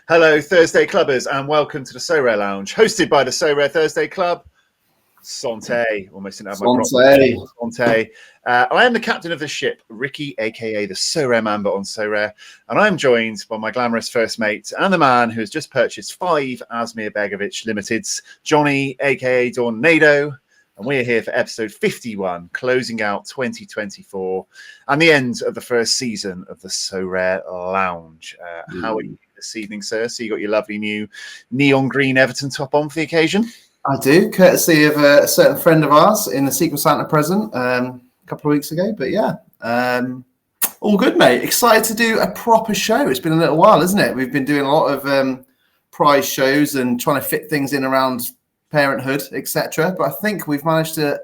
Hello, Thursday Clubbers, and welcome to the Sorare Lounge, hosted by the Sorare Thursday Club. Sante, almost didn't have my proper Sante. I am the captain of the ship, Ricky, aka the Sorare Mamba on Sorare, and I'm joined by my glamorous first mate and the man who has just purchased 5 Asmir Begovic Limiteds, Johnny, aka DawNADO, and we're here for episode 51, closing out 2024 and the end of the first season of the Sorare Lounge. How are you this evening, sir? So you got your lovely new neon green Everton top on for the occasion? I do, courtesy of a certain friend of ours in the Secret Santa present a couple of weeks ago. But yeah, all good, mate. Excited to do a proper show. It's been a little while, isn't it? We've been doing a lot of prize shows and trying to fit things in around parenthood, etc. But I think we've managed to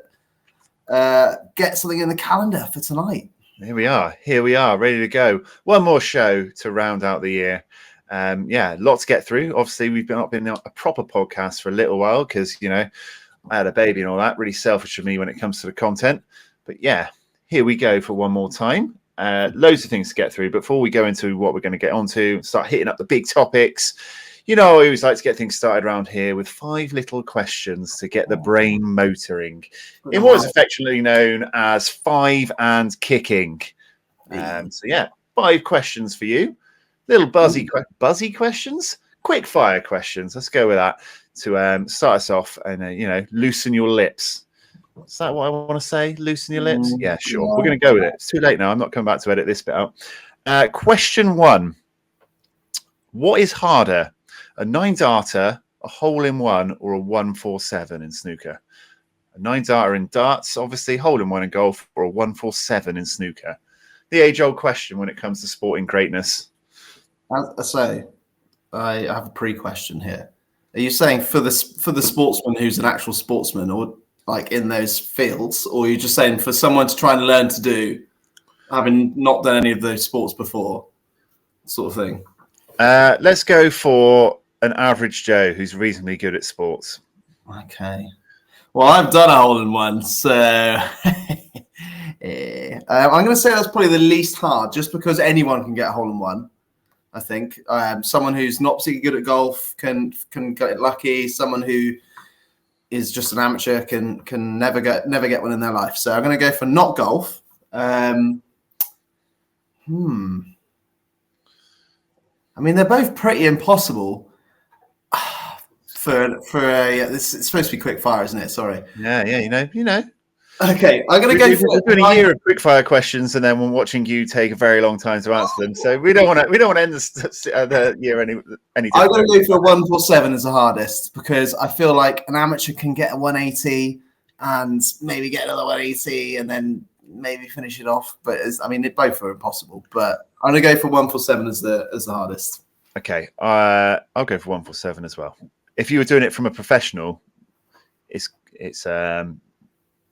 get something in the calendar for tonight. Here we are, ready to go. One more show to round out the year. Lots to get through. Obviously, we've not been a proper podcast for a little while because, you know, I had a baby and all that. Really selfish of me when it comes to the content. But yeah, here we go for one more time. Loads of things to get through. But before we go into what we're going to get onto, start hitting up the big topics, you know, I always like to get things started around here with 5 little questions to get the brain motoring in what is affectionately known as 5 and kicking. 5 questions for you. Little buzzy questions, quick fire questions. Let's go with that to start us off and, loosen your lips. Is that what I want to say? Loosen your lips? Yeah, sure. We're going to go with it. It's too late now. I'm not coming back to edit this bit out. Question 1. What is harder, a 9-darter, a hole-in-one, or a 147 in snooker? A 9-darter in darts, obviously, hole-in-one in golf, or a 147 in snooker? The age-old question when it comes to sporting greatness. As I say, I have a pre-question here. Are you saying for the sportsman who's an actual sportsman, or like in those fields, or are you just saying for someone to try and learn to do, having not done any of those sports before, sort of thing? Let's go for an average Joe who's reasonably good at sports. Okay. Well, I've done a hole-in-one, so I'm going to say that's probably the least hard, just because anyone can get a hole-in-one. I think someone who's not particularly good at golf can get lucky. Someone who is just an amateur can never get one in their life. So I'm going to go for not golf. I mean, they're both pretty impossible. It's supposed to be quick fire, isn't it? Sorry. Yeah, you know. Okay, I'm going to go for doing a year of quickfire questions, and then we're watching you take a very long time to answer them. So we don't want to end the year any. I'm going to go for a 147 as the hardest because I feel like an amateur can get a 180 and maybe get another 180 and then maybe finish it off. But they both are impossible. But I'm going to go for 147 as the hardest. Okay, I'll go for 147 as well. If you were doing it from a professional, it's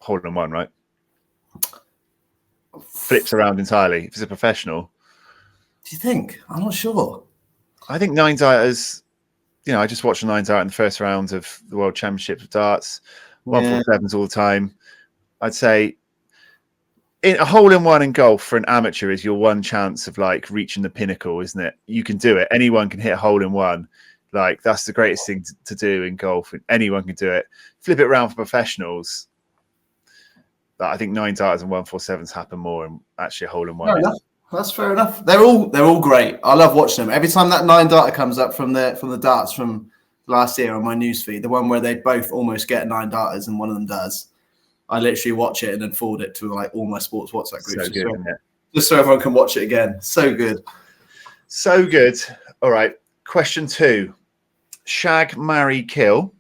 hole-in-one, right? Flips around entirely. If it's a professional. Do you think? I'm not sure. I think 9-darters, I just watched a 9-darter in the first round of the World Championship of Darts. 147s all the time. I'd say in a hole-in-one in golf for an amateur is your one chance of like reaching the pinnacle, isn't it? You can do it. Anyone can hit a hole-in-one. Like that's the greatest thing to do in golf. Anyone can do it. Flip it around for professionals. I think 9-darters and 147s happen more and actually a hole-in-one. That's fair enough. They're all great. I love watching them. Every time that 9-darter comes up from the darts from last year on my newsfeed, the one where they both almost get 9-darters and one of them does, I literally watch it and then forward it to like all my sports WhatsApp groups. So good, just so everyone can watch it again. So good. So good. All right. Question 2. Shag, marry, kill.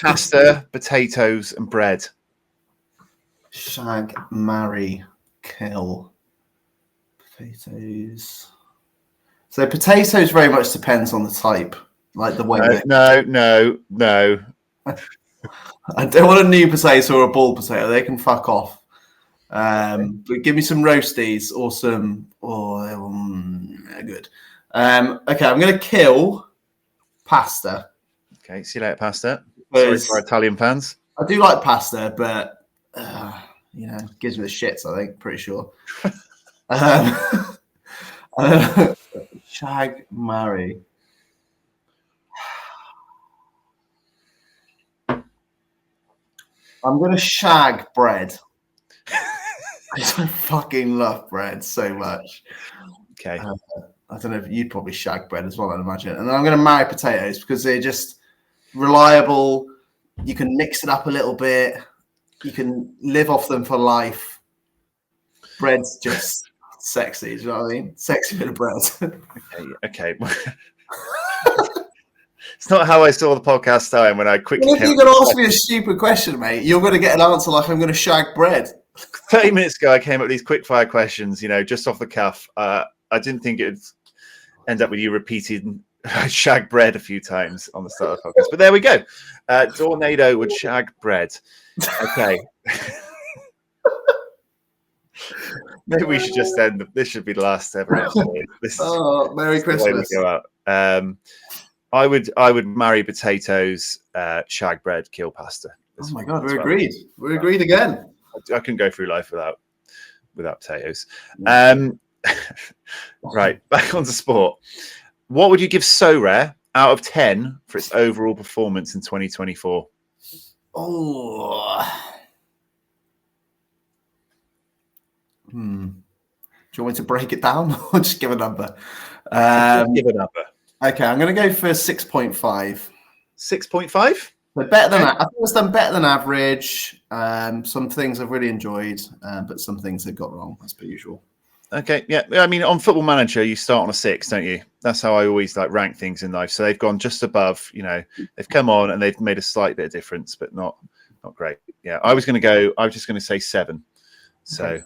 Pasta, potatoes, and bread. Shag, marry, kill. Potatoes. So potatoes very much depends on the type, like the way. No. I don't want a new potato or a ball potato. They can fuck off. But give me some roasties or some. Good. Okay, I'm going to kill pasta. Okay, see you later, pasta. Sorry for our Italian fans. I do like pasta, but gives me the shits. I think, pretty sure. Shag, marry. I'm going to shag bread. I fucking love bread so much. Okay. I don't know if you'd probably shag bread as well, I'd imagine. And then I'm going to marry potatoes because they're just reliable. You can mix it up a little bit. You can live off them for life. Bread's just sexy. Do you know what I mean? Sexy bit of bread. Okay. It's not how I saw the podcast starting when I quickly. Well, if you're going to ask me a stupid question, mate, you're going to get an answer like I'm going to shag bread. 30 minutes ago, I came up with these quick fire questions, just off the cuff. I didn't think it would end up with you repeating shag bread a few times on the start of the podcast. But there we go. DawNADO would shag bread. Okay. Maybe we should just end. This should be the last ever episode. Merry Christmas. Go out. I would marry potatoes, shag bread, kill pasta. Oh my God, we're agreed. We're agreed again. I couldn't go through life without potatoes. Right, back onto sport. What would you give Sorare out of 10 for its overall performance in 2024? Oh. Do you want me to break it down or just give a number? Give a number. Okay, I'm going to go for 6.5. 6.5? But better than that. I think it's done better than average. Some things I've really enjoyed, but some things they've got wrong, as per usual. Okay, yeah. I mean, on Football Manager, you start on a 6, don't you? That's how I always rank things in life. So they've gone just above. They've come on and they've made a slight bit of difference, but not great. Yeah, I was just going to say 7. So, okay.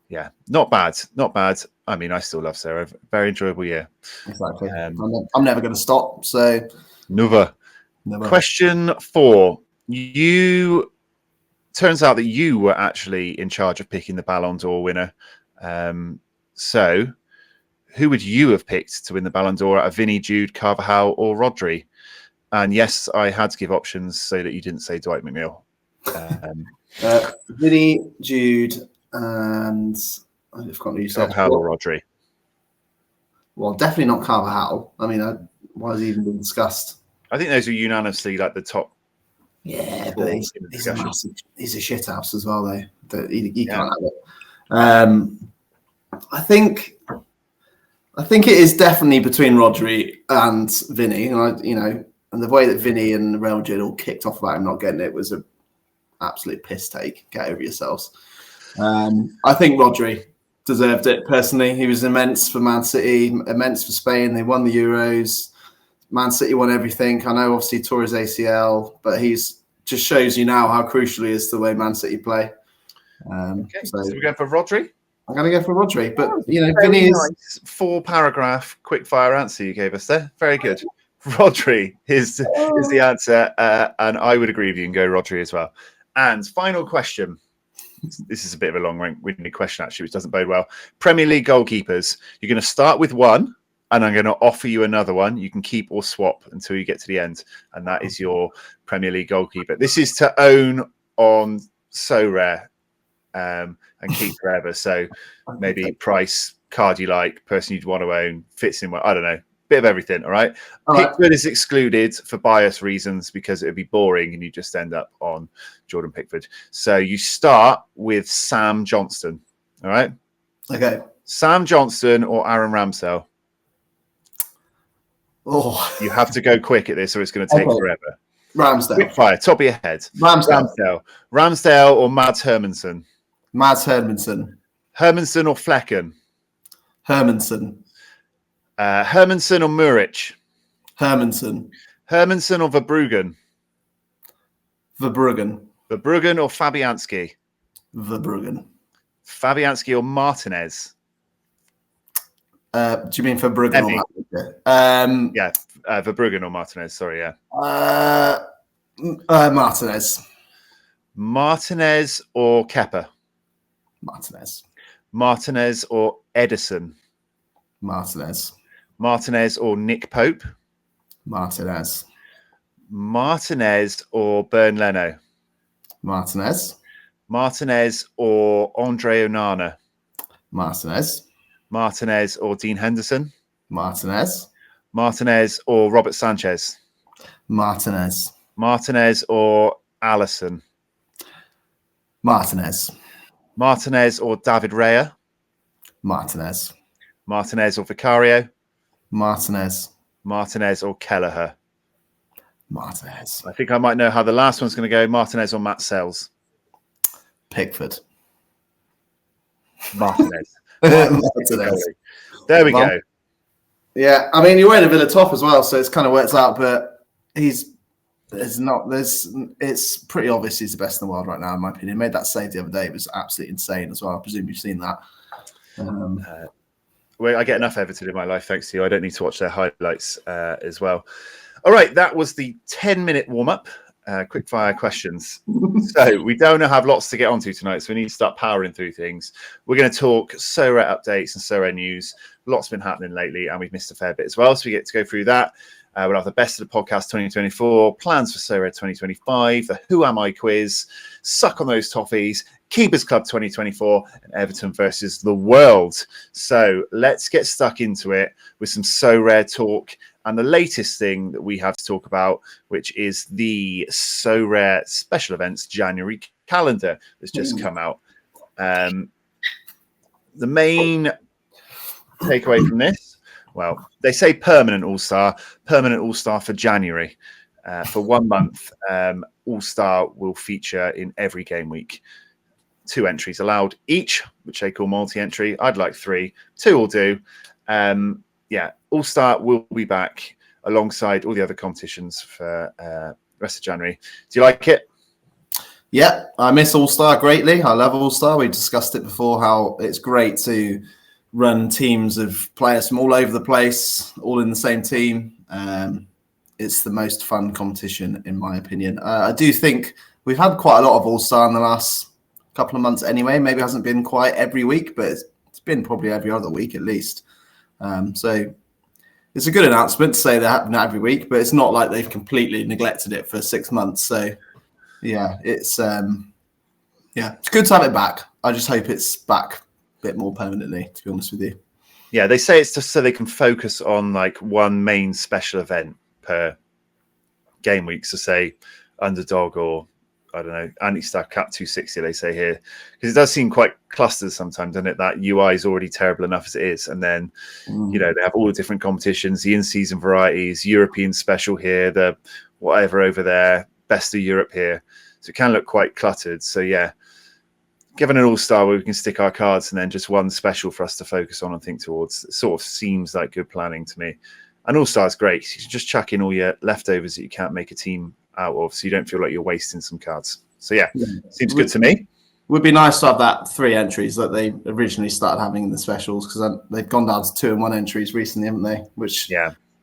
Yeah, not bad. Not bad. I mean, I still love Sarah. Very enjoyable year. Exactly. I'm never going to stop. So, never. Question 4. Turns out that you were actually in charge of picking the Ballon d'Or winner. So who would you have picked to win the Ballon d'Or out of Vinny, Jude, Carvajal, or Rodri? And yes, I had to give options so that you didn't say Dwight McNeil. Vinny, Jude, and I've forgotten who you said. Carvajal or Rodri? Well, definitely not Carvajal. I mean, why has he even been discussed? I think those are unanimously the top. Yeah, but he's a shit house as well, though. He can't have it. I think it is definitely between Rodri and Vinny, and and the way that Vinny and Real Madrid all kicked off about him not getting it was an absolute piss take. Get over yourselves. I think Rodri deserved it personally. He was immense for Man City, immense for Spain. They won the Euros. Man City won everything. I know, obviously, tore his ACL, but he's just shows you now how crucial he is to the way Man City play. Okay, so we're going for Rodri. I'm going to go for Rodri, but Vinny is nice 4-paragraph quick fire answer you gave us there. Very good. Rodri is the answer, and I would agree with you and go Rodri as well. And final question. This is a bit of a long-winded question, actually, which doesn't bode well. Premier League goalkeepers. You're going to start with one, and I'm going to offer you another one. You can keep or swap until you get to the end, and that is your Premier League goalkeeper. This is to own on Sorare and keep forever. So maybe price, card you like, person you'd want to own, fits in well. I don't know. Bit of everything, all right? Pickford is excluded for bias reasons because it would be boring and you just end up on Jordan Pickford. So you start with Sam Johnston, all right? Okay. Sam Johnston or Aaron Ramsdale? Oh. You have to go quick at this or it's going to take forever. Ramsdale. Quick fire, top of your head. Ramsdale. Ramsdale or Mads Hermansen? Mads Hermansen. Hermansen or Flecken? Hermansen. Hermansen or Muric? Hermansen. Hermansen or Verbruggen? Verbruggen. Verbruggen or Fabianski? Verbruggen. Fabianski or Martinez? Do you mean Verbruggen? Yeah, Verbruggen or Martinez. Sorry, yeah. Martinez. Martinez or Kepa? Martinez. Martinez or Edison? Martinez. Martinez or Nick Pope? Martinez. Martinez or Bern Leno? Martinez. Martinez or Andre Onana? Martinez. Martinez or Dean Henderson? Martinez. Martinez or Robert Sanchez? Martinez. Martinez or Allison? Martinez. Martinez or David Raya? Martinez. Martinez or Vicario? Martinez. Martinez or Kelleher? Martinez. I think I might know how the last one's going to go. Martinez or Matt Sells? Pickford. Martinez. Martinez. There we go. Yeah, I mean, he went a Villa top as well, so it's kind of worked out. But it's pretty obvious he's the best in the world right now, in my opinion. He made that save the other day. It was absolutely insane as well. I presume you've seen that. Well, I get enough Everton in my life, thanks to you. I don't need to watch their highlights as well. All right, that was the 10-minute warm-up. Quick fire questions. So we don't have lots to get onto tonight, so we need to start powering through things. We're going to talk Sorare updates and Sorare news. Lots been happening lately, and we've missed a fair bit as well, so we get to go through that. We'll have the best of the podcast 2024, plans for Sorare 2025, the Who Am I quiz, suck on those toffees, Keepers Club 2024, and Everton versus the world. So let's get stuck into it with some Sorare talk and the latest thing that we have to talk about, which is the Sorare Special Events January calendar that's just come out. The main takeaway from this, well, they say permanent All-Star for January. For 1 month, All-Star will feature in every game week. 2 entries allowed each, which they call multi-entry. I'd like 3. 2 will do. All-Star will be back alongside all the other competitions for the rest of January. Do you like it? Yeah, I miss All-Star greatly. I love All-Star. We discussed it before, how it's great to run teams of players from all over the place, all in the same team. It's the most fun competition, in my opinion. I do think we've had quite a lot of All-Star in the last couple of months anyway. Maybe it hasn't been quite every week, but it's been probably every other week at least. So it's a good announcement to say they're happening every week, but it's not like they've completely neglected it for 6 months. So yeah, it's good to have it back. I just hope it's back a bit more permanently, to be honest with you. Yeah, they say it's just so they can focus on like one main special event per game week. So say Underdog or I don't know, Anti-Staff Cap 260, they say here. Because it does seem quite clustered sometimes, doesn't it? That UI is already terrible enough as it is. And then, they have all the different competitions, the in-season varieties, European special here, the whatever over there, best of Europe here. So it can look quite cluttered. So yeah, given an All-Star where we can stick our cards and then just one special for us to focus on and think towards, it sort of seems like good planning to me. And All-Star is great. You can just chuck in all your leftovers that you can't make a team out of, so you don't feel like you're wasting some cards. So yeah, seems good to me. Would be nice to have that 3 entries that they originally started having in the specials, because they've gone down to 2 and 1 entries recently, haven't they? Which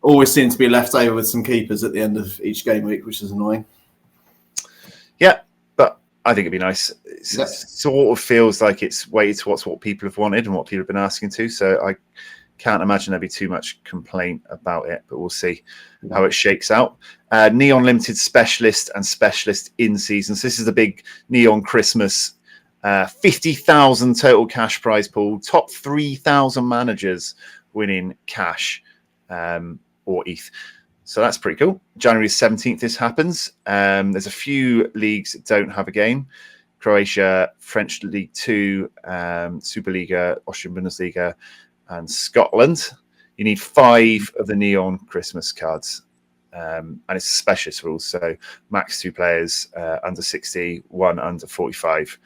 always seem to be left over with some keepers at the end of each game week, which is annoying. Yeah, but I think it'd be nice. It sort of feels like it's weighted towards what people have wanted and what people have been asking to. So I can't imagine there'd be too much complaint about it, but we'll see how it shakes out. Neon Limited Specialist and Specialist in season. So this is the big Neon Christmas. 50,000 total cash prize pool. Top 3,000 managers winning cash or ETH. So that's pretty cool. January 17th this happens. There's a few leagues that don't have a game. Croatia, French League 2, Superliga, Austrian Bundesliga, and Scotland. You need 5 of the Neon Christmas cards. And it's a specialist rule. So max 2 players under 60, 1 under 45,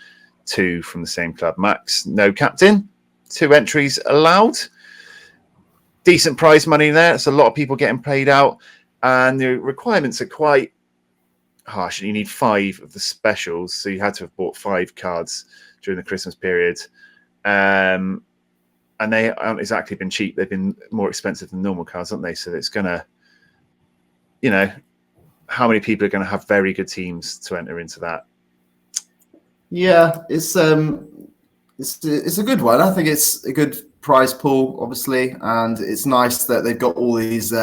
2 from the same club. Max, no captain. 2 entries allowed. Decent prize money there. It's a lot of people getting paid out. And the requirements are quite harsh. You need 5 of the specials. So you had to have bought 5 cards during the Christmas period. And they haven't exactly been cheap. They've been more expensive than normal cards, haven't they? So it's going to, how many people are going to have very good teams to enter into that? Yeah, it's a good one. I think it's a good prize pool, obviously, and it's nice that they've got all these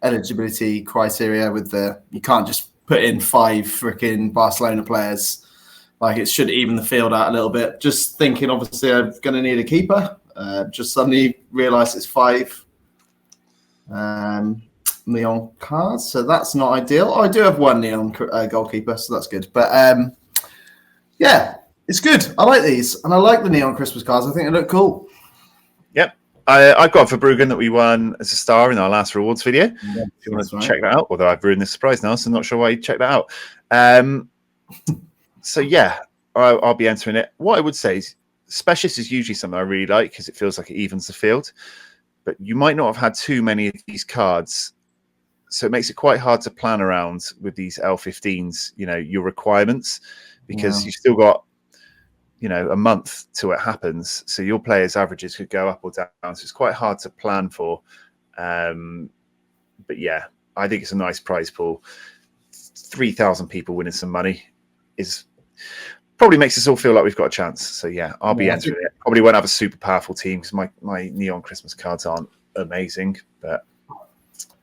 eligibility criteria with you can't just put in 5 freaking Barcelona players. Like, it should even the field out a little bit. Just thinking, obviously, I'm going to need a keeper. Just suddenly realised it's 5 Neon cards, so that's not ideal. I do have 1 Neon goalkeeper, so that's good. But yeah, It's good. I like these, and I like the neon Christmas cards. I think they look cool. Yep. I've got Verbruggen that we won as a star in our last rewards video. Yeah, if you want to check that out, although I've ruined this surprise now, so I'm not sure why you check that out. So yeah, I'll be entering it. What I would say is Specialist is usually something I really like because it feels like it evens the field, but you might not have had too many of these cards, so it makes it quite hard to plan around with these L15s, your requirements, because you've still got a month till it happens, so your players' averages could go up or down, so it's quite hard to plan for. But yeah, I think it's a nice prize pool. 3,000 people winning some money is probably makes us all feel like we've got a chance. So yeah, I'll be entering it. Probably won't have a super powerful team because my neon Christmas cards aren't amazing, but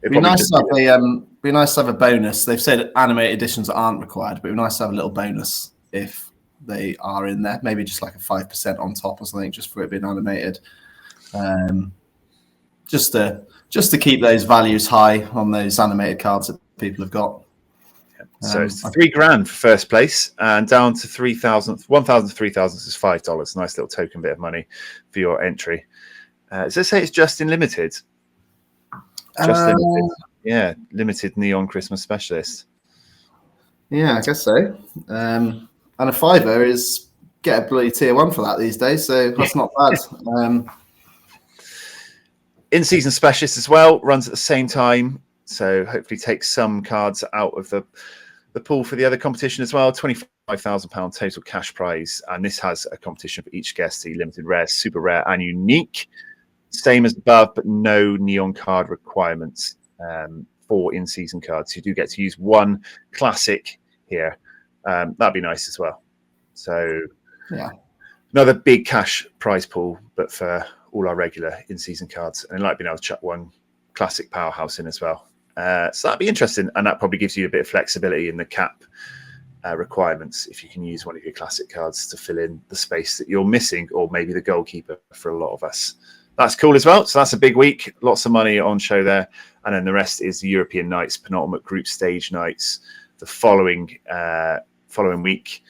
it'd be nice to have a bonus. They've said animated editions aren't required, but it'd be nice to have a little bonus if they are in there, maybe just like a 5% on top or something, just for it being animated. Just to keep those values high on those animated cards that people have got. So it's $3,000 for first place, and down to 1,000 to 3,000 is $5. Nice little token bit of money for your entry. Does it say it's just in limited? Limited. Yeah, limited neon Christmas specialist. Yeah, I guess so. And a $5 is get a bloody tier 1 for that these days, so that's not bad. In-season specialist as well runs at the same time, so hopefully takes some cards out of the pool for the other competition as well. £25,000 total cash prize, and this has a competition for each scarcity, limited rare, super rare, and unique. Same as above, but no neon card requirements for in-season cards. You do get to use one classic here. That'd be nice as well. So yeah, another big cash prize pool, but for all our regular in-season cards, and like being able to chuck one classic powerhouse in as well. So that'd be interesting, and that probably gives you a bit of flexibility in the cap requirements if you can use one of your classic cards to fill in the space that you're missing, or maybe the goalkeeper for a lot of us. That's cool as well. So that's a big week, lots of money on show there, and then the rest is the European nights, penultimate group stage nights. The following week,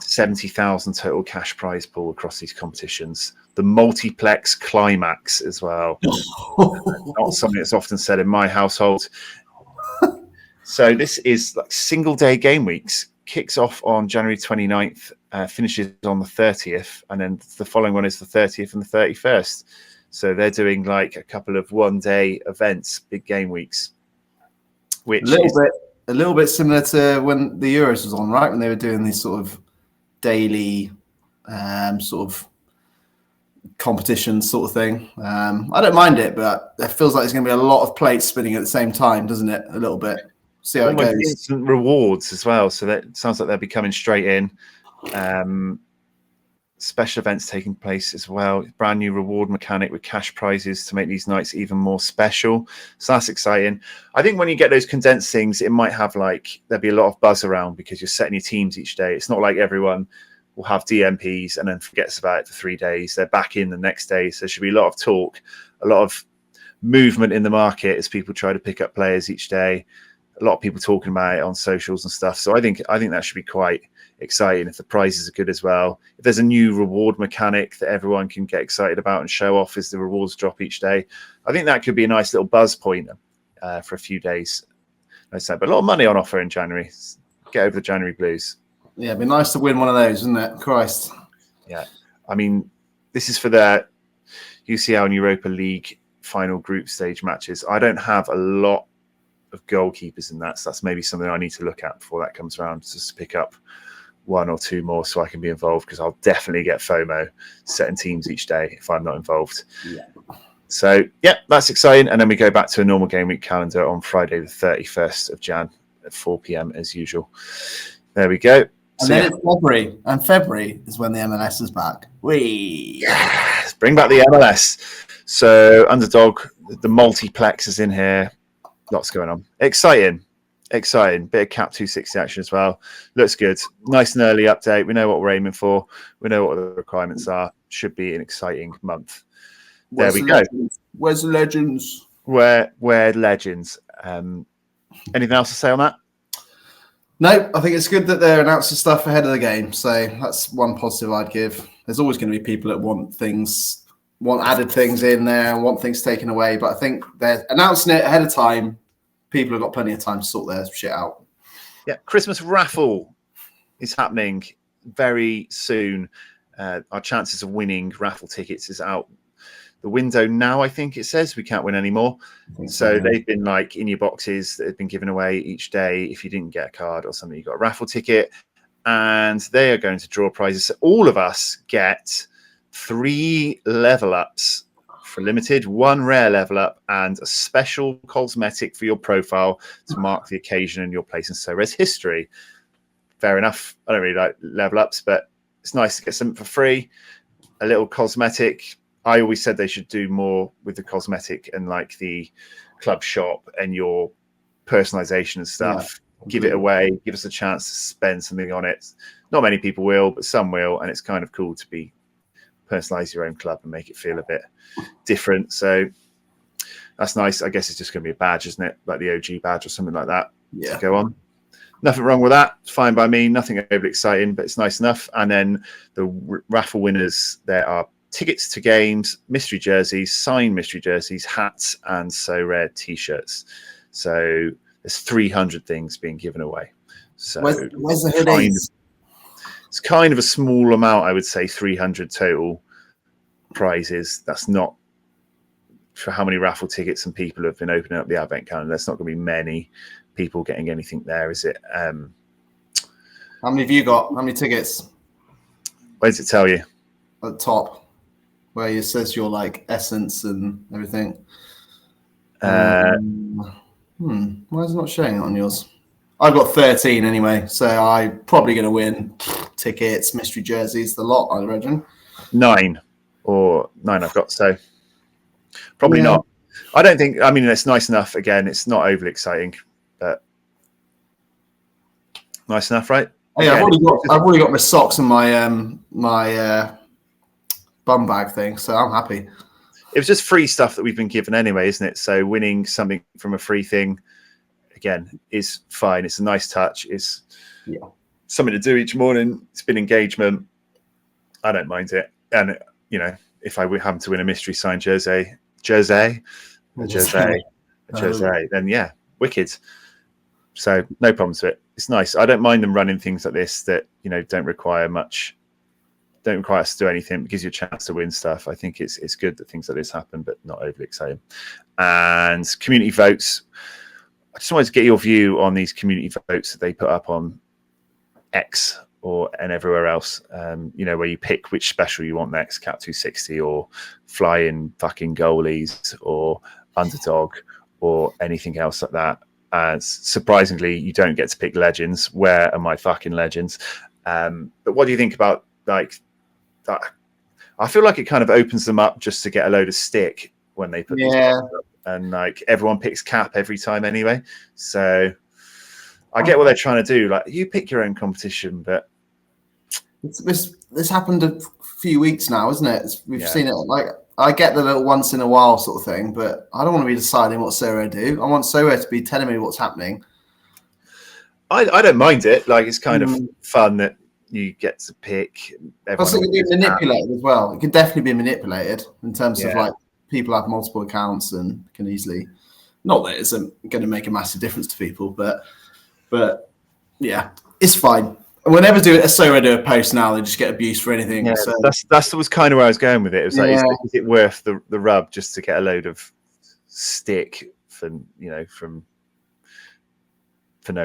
70,000 total cash prize pool across these competitions. The multiplex climax as well. Not something that's often said in my household. So this is like single day game weeks. Kicks off on January 29th, finishes on the 30th, and then the following one is the 30th and the 31st. So they're doing like a couple of one-day events, big game weeks. Which a little bit similar to when the Euros was on, right? When they were doing these sort of daily sort of competitions sort of thing. I don't mind it, but it feels like there's going to be a lot of plates spinning at the same time, doesn't it? A little bit. See how it goes. Instant rewards as well. So that sounds like they'll be coming straight in. Special events taking place as well. Brand new reward mechanic with cash prizes to make these nights even more special. So that's exciting. I think when you get those condensed things, it might have there'll be a lot of buzz around because you're setting your teams each day. It's not like everyone will have DMPs and then forgets about it for 3 days. They're back in the next day. So there should be a lot of talk, a lot of movement in the market as people try to pick up players each day. A lot of people talking about it on socials and stuff. So I think that should be quite exciting if the prizes are good as well. If there's a new reward mechanic that everyone can get excited about and show off as the rewards drop each day, I think that could be a nice little buzz point for a few days. But a lot of money on offer in January. Get over the January blues. Yeah, it'd be nice to win one of those, wouldn't it? Christ. Yeah. I mean, this is for the UCL and Europa League final group stage matches. I don't have a lot of goalkeepers in that, so that's maybe something I need to look at before that comes around, just to pick up 1 or 2 more so I can be involved, because I'll definitely get FOMO setting teams each day if I'm not involved. Yeah. So yeah, that's exciting. And then we go back to a normal game week calendar on Friday the 31st of Jan at 4 p.m. as usual. There we go. And then it's February, and February is when the MLS is back. Yes, bring back the MLS. So Underdog, the multiplex is in here. Lots going on. Exciting. Bit of Cap 260 action as well. Looks good. Nice and early update. We know what we're aiming for. We know what the requirements are. Should be an exciting month. There we go. Where's the legends? Where legends? Anything else to say on that? No, I think it's good that they're announcing stuff ahead of the game. So that's one positive I'd give. There's always going to be people that want added things in there and want things taken away. But I think they're announcing it ahead of time. People have got plenty of time to sort their shit out. Yeah, Christmas Raffle is happening very soon. Our chances of winning raffle tickets is out the window now. I think it says we can't win anymore. So they've been like in your boxes that have been given away each day. If you didn't get a card or something, you got a raffle ticket, and they are going to draw prizes. So all of us get 3 level ups for limited, 1 rare level up, and a special cosmetic for your profile to mark the occasion and your place in Sorare's history. Fair enough. I don't really like level ups, but it's nice to get something for free. A little cosmetic. I always said they should do more with the cosmetic and like the club shop and your personalization and stuff. Yeah. Give it away. Give us a chance to spend something on it. Not many people will, but some will. And it's kind of cool to be personalize your own club and make it feel a bit different. So that's nice. I guess it's just going to be a badge, isn't it? Like the OG badge or something like that to go on. Nothing wrong with that. It's fine by me. Nothing overly exciting, but it's nice enough. And then the raffle winners, there are tickets to games, mystery jerseys, signed mystery jerseys, hats, and Sorare t-shirts. So there's 300 things being given away. So where's the hoodies? It's kind of a small amount, I would say, 300 total prizes. That's not for how many raffle tickets and people have been opening up the advent calendar. That's not going to be many people getting anything there, is it? How many have you got? How many tickets? Where does it tell you? At the top, where it says your like essence and everything. Why is it not showing it on yours? I've got 13 anyway, so I'm probably going to win tickets, mystery jerseys, the lot, I imagine. 9 I've got, so probably not. I don't think, I mean, it's nice enough. Again, it's not overly exciting, but nice enough, right? Yeah, I've already got my socks and my my bum bag thing, so I'm happy. It was just free stuff that we've been given anyway, isn't it? So winning something from a free thing, again, is fine. It's a nice touch. It's something to do each morning. It's been engagement. I don't mind it. And, you know, if I happen to win a mystery signed jersey, then yeah, wicked. So no problems with it. It's nice. I don't mind them running things like this that, you know, don't require us to do anything. It gives you a chance to win stuff. I think it's good that things like this happen, but not overly exciting. And community votes. I just wanted to get your view on these community votes that they put up on X and everywhere else. You know, where you pick which special you want next, Cat 260 or flying fucking goalies or underdog or anything else like that. And surprisingly, you don't get to pick legends. Where are my fucking legends? But what do you think about like that? I feel like it kind of opens them up just to get a load of stick when they put these up. And like everyone picks Cap every time anyway. So I get what they're trying to do. Like you pick your own competition, but this happened a few weeks now, isn't it? We've seen it. Like I get the little once in a while sort of thing, but I don't want to be deciding what Sorare do. I want Sorare to be telling me what's happening. I don't mind it. Like it's kind of fun that you get to pick. I think it can be manipulated as well. It can definitely be manipulated in terms of like people have multiple accounts and can easily. Not that it's going to make a massive difference to people, but yeah, it's fine. Whenever Sorare do a post now, they just get abused for anything. Yeah, so. That was kind of where I was going with it. It was like, is it worth the rub just to get a load of stick for no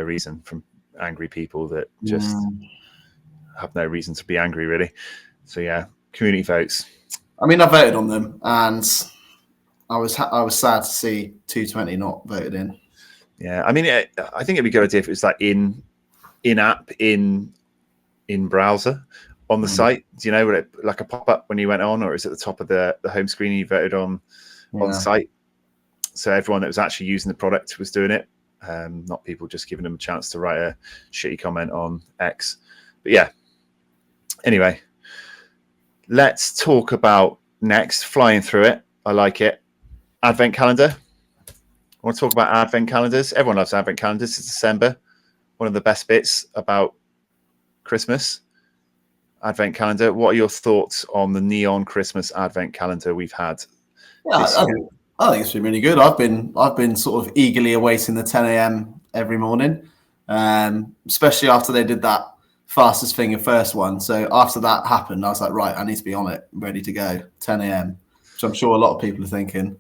reason from angry people that just have no reason to be angry, really. So yeah, community votes. I mean, I voted on them, and I was sad to see 220 not voted in. Yeah, I mean, I think it'd be a good idea if it was like in-app, in browser on the site. Do you know, like a pop-up when you went on, or is it at the top of the home screen you voted on site? So everyone that was actually using the product was doing it, not people just giving them a chance to write a shitty comment on X. But yeah, anyway, let's talk about next, flying through it. I like it. Advent calendar. I want to talk about advent calendars. Everyone loves advent calendars. It's December. one of the best bits about Christmas advent calendar. What are your thoughts on the neon Christmas advent calendar we've had? Yeah, I think it's been really good. I've been sort of eagerly awaiting the 10 a.m. every morning, especially after they did that fastest finger first one. So after that happened, I was like, right, I need to be on it, ready to go, 10 a.m., which I'm sure a lot of people are thinking.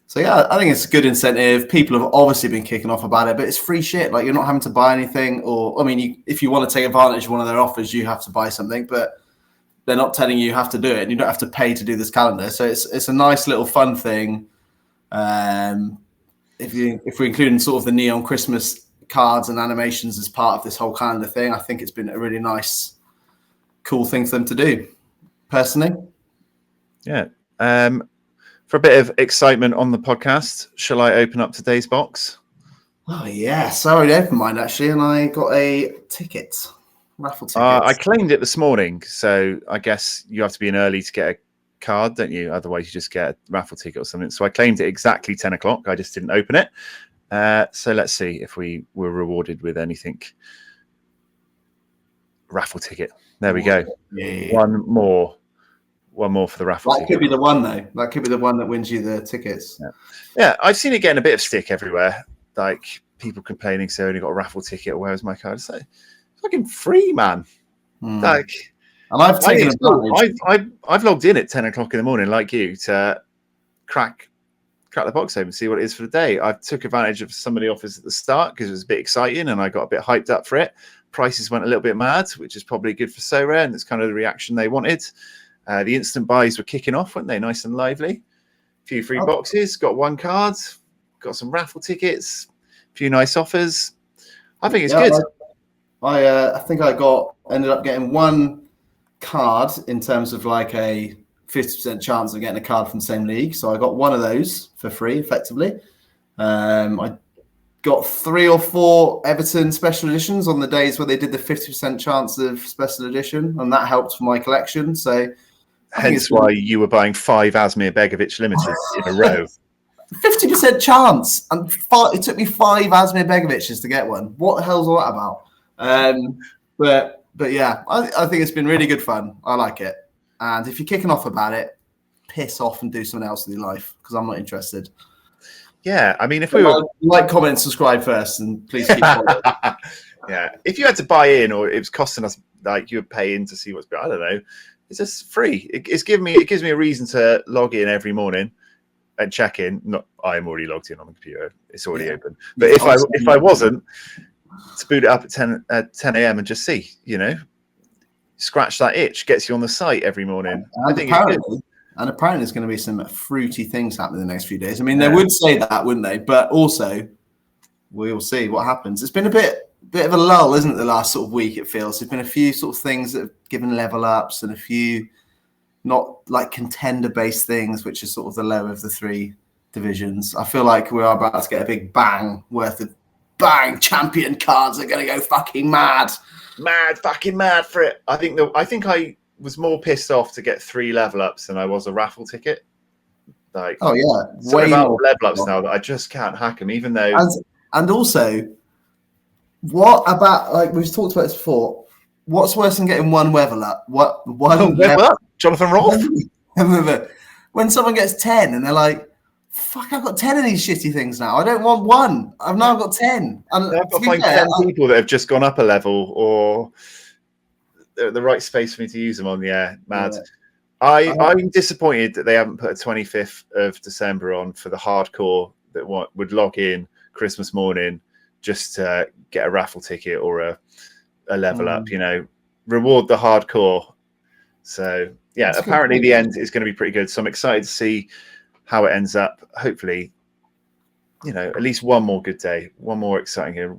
So yeah, I think it's a good incentive. People have obviously been kicking off about it, but it's free shit. Like, you're not having to buy anything, or I mean, if you want to take advantage of one of their offers, you have to buy something, but they're not telling you have to do it, and you don't have to pay to do this calendar. So it's a nice little fun thing. If we're including sort of the neon Christmas cards and animations as part of this whole calendar thing, I think it's been a really nice, cool thing for them to do. Personally, yeah. For a bit of excitement on the podcast, shall I open up today's box? Oh yes, I already opened mine actually, and I got a ticket. Raffle ticket. I claimed it this morning, so I guess you have to be in early to get a card, don't you? Otherwise, you just get a raffle ticket or something. So I claimed it exactly 10 o'clock. I just didn't open it. So let's see if we were rewarded with anything. Raffle ticket. There we go. Yeah. One more for the raffle ticket. That could be the one, though. That could be the one that wins you the tickets. Yeah, I've seen it getting a bit of stick everywhere. Like, people complaining, so I only got a raffle ticket. Where's my card? It's like, fucking free, man. Like, and I've taken advantage. I've logged in at 10 o'clock in the morning, like you, to crack the box open, see what it is for the day. I took advantage of some of the offers at the start because it was a bit exciting and I got a bit hyped up for it. Prices went a little bit mad, which is probably good for Sorare, and it's kind of the reaction they wanted. The instant buys were kicking off, weren't they? Nice and lively. A few free boxes, got one card, got some raffle tickets, a few nice offers. I think it's good. I think I ended up getting one card in terms of like a 50% chance of getting a card from the same league. So I got one of those for free, effectively. I got 3 or 4 Everton special editions on the days where they did the 50% chance of special edition, and that helped for my collection. So hence why you were buying 5 Asmir Begovic limiteds in a row. 50% chance, and it took me 5 Asmir Begovics to get one. What the hell's all that about? But yeah, I think it's been really good fun. I like it. And if you're kicking off about it, piss off and do something else with your life, because I'm not interested. Yeah, I mean, if we were like, comment, subscribe first, and please keep following. Yeah, if you had to buy in, or it was costing us, like, you would pay in to see what's. I don't know. It's just free. It gives me a reason to log in every morning and check in. Not, I'm already logged in on the computer. It's already open. But if I wasn't, to boot it up at 10 a.m. and just see, scratch that itch, gets you on the site every morning. I think apparently there's going to be some fruity things happening in the next few days. I mean, they would say that, wouldn't they? But also, we'll see what happens. It's been a bit of a lull, isn't it, the last sort of week, it feels. There's been a few sort of things that have given level ups and a few not like contender-based things, which is sort of the lower of the 3 divisions. I feel like we are about to get a big bang worth of champion cards are going to go fucking mad. Fucking mad for it. I think I was more pissed off to get 3 level ups than I was a raffle ticket. Like, oh yeah, way more level ups now that I just can't hack them, even though. And also, what about, like we've talked about this before? What's worse than getting one level up? Level up? Jonathan Roth. When someone gets 10 and they're like, fuck, I've got 10 of these shitty things now. I don't want one. I've now got 10. And I've got to find 10 people that have just gone up a level or the right space for me to use them on. Yeah, mad. Yeah. I'm disappointed that they haven't put a 25th of December on for the hardcore that would log in Christmas morning just to get a raffle ticket or a level up, reward the hardcore. So, yeah, that's apparently the end is going to be pretty good. So I'm excited to see how it ends up. Hopefully, at least one more good day, one more exciting here.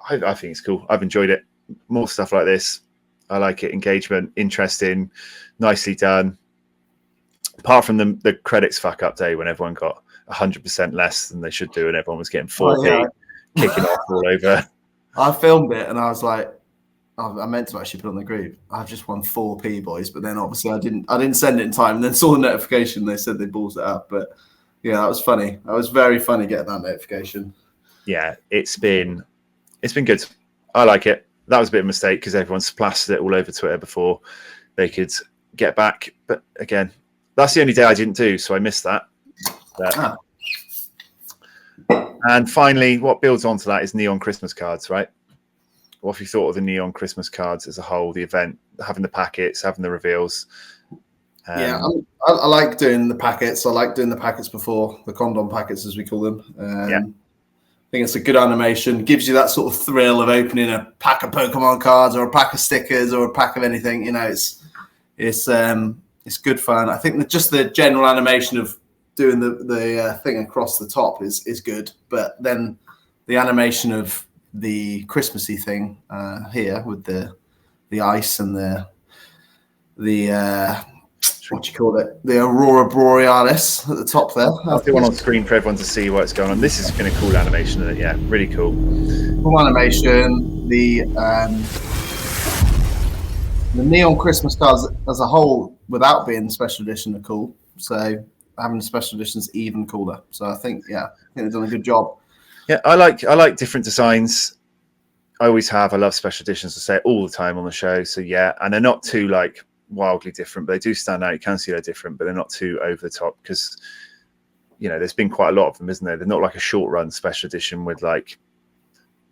I think it's cool. I've enjoyed it. More stuff like this. I like it. Engagement, interesting, nicely done. Apart from the credits fuck up day when everyone got 100% less than they should do and everyone was getting 4p kicking off all over. I filmed it and I was like, I meant to actually put it on the group. I've just won 4p, boys, but then obviously I didn't send it in time and then saw the notification. They said they balls it up, but yeah, that was funny. That was very funny getting that notification. Yeah, it's been It's been good. I like it. That was a bit of a mistake because everyone splashed it all over Twitter before they could get back. But again, that's the only day I didn't do, so I missed that. And finally, what builds onto that is neon Christmas cards, right? What have you thought of the neon Christmas cards as a whole, the event, having the packets, having the reveals? I like doing the packets. I like doing the packets before, the condom packets, as we call them. I think it's a good animation. Gives you that sort of thrill of opening a pack of Pokemon cards or a pack of stickers or a pack of anything. You know, it's good fun. I think that just the general animation of doing the thing across the top is good. But then the animation of the Christmassy thing here with the ice and the what do you call it? The Aurora Borealis at the top there. I'll do one on screen for everyone to see what's going on. This has been a cool animation, isn't it? Yeah, really cool. Cool animation. The neon Christmas cards as a whole, without being special edition, are cool. So having the special editions even cooler. So I think they've done a good job. Yeah, I like different designs. I always have. I love special editions. I say it all the time on the show. So yeah, and they're not too like wildly different, but they do stand out. You can see they're different, but they're not too over the top because there's been quite a lot of them, isn't there? They're not like a short run special edition with like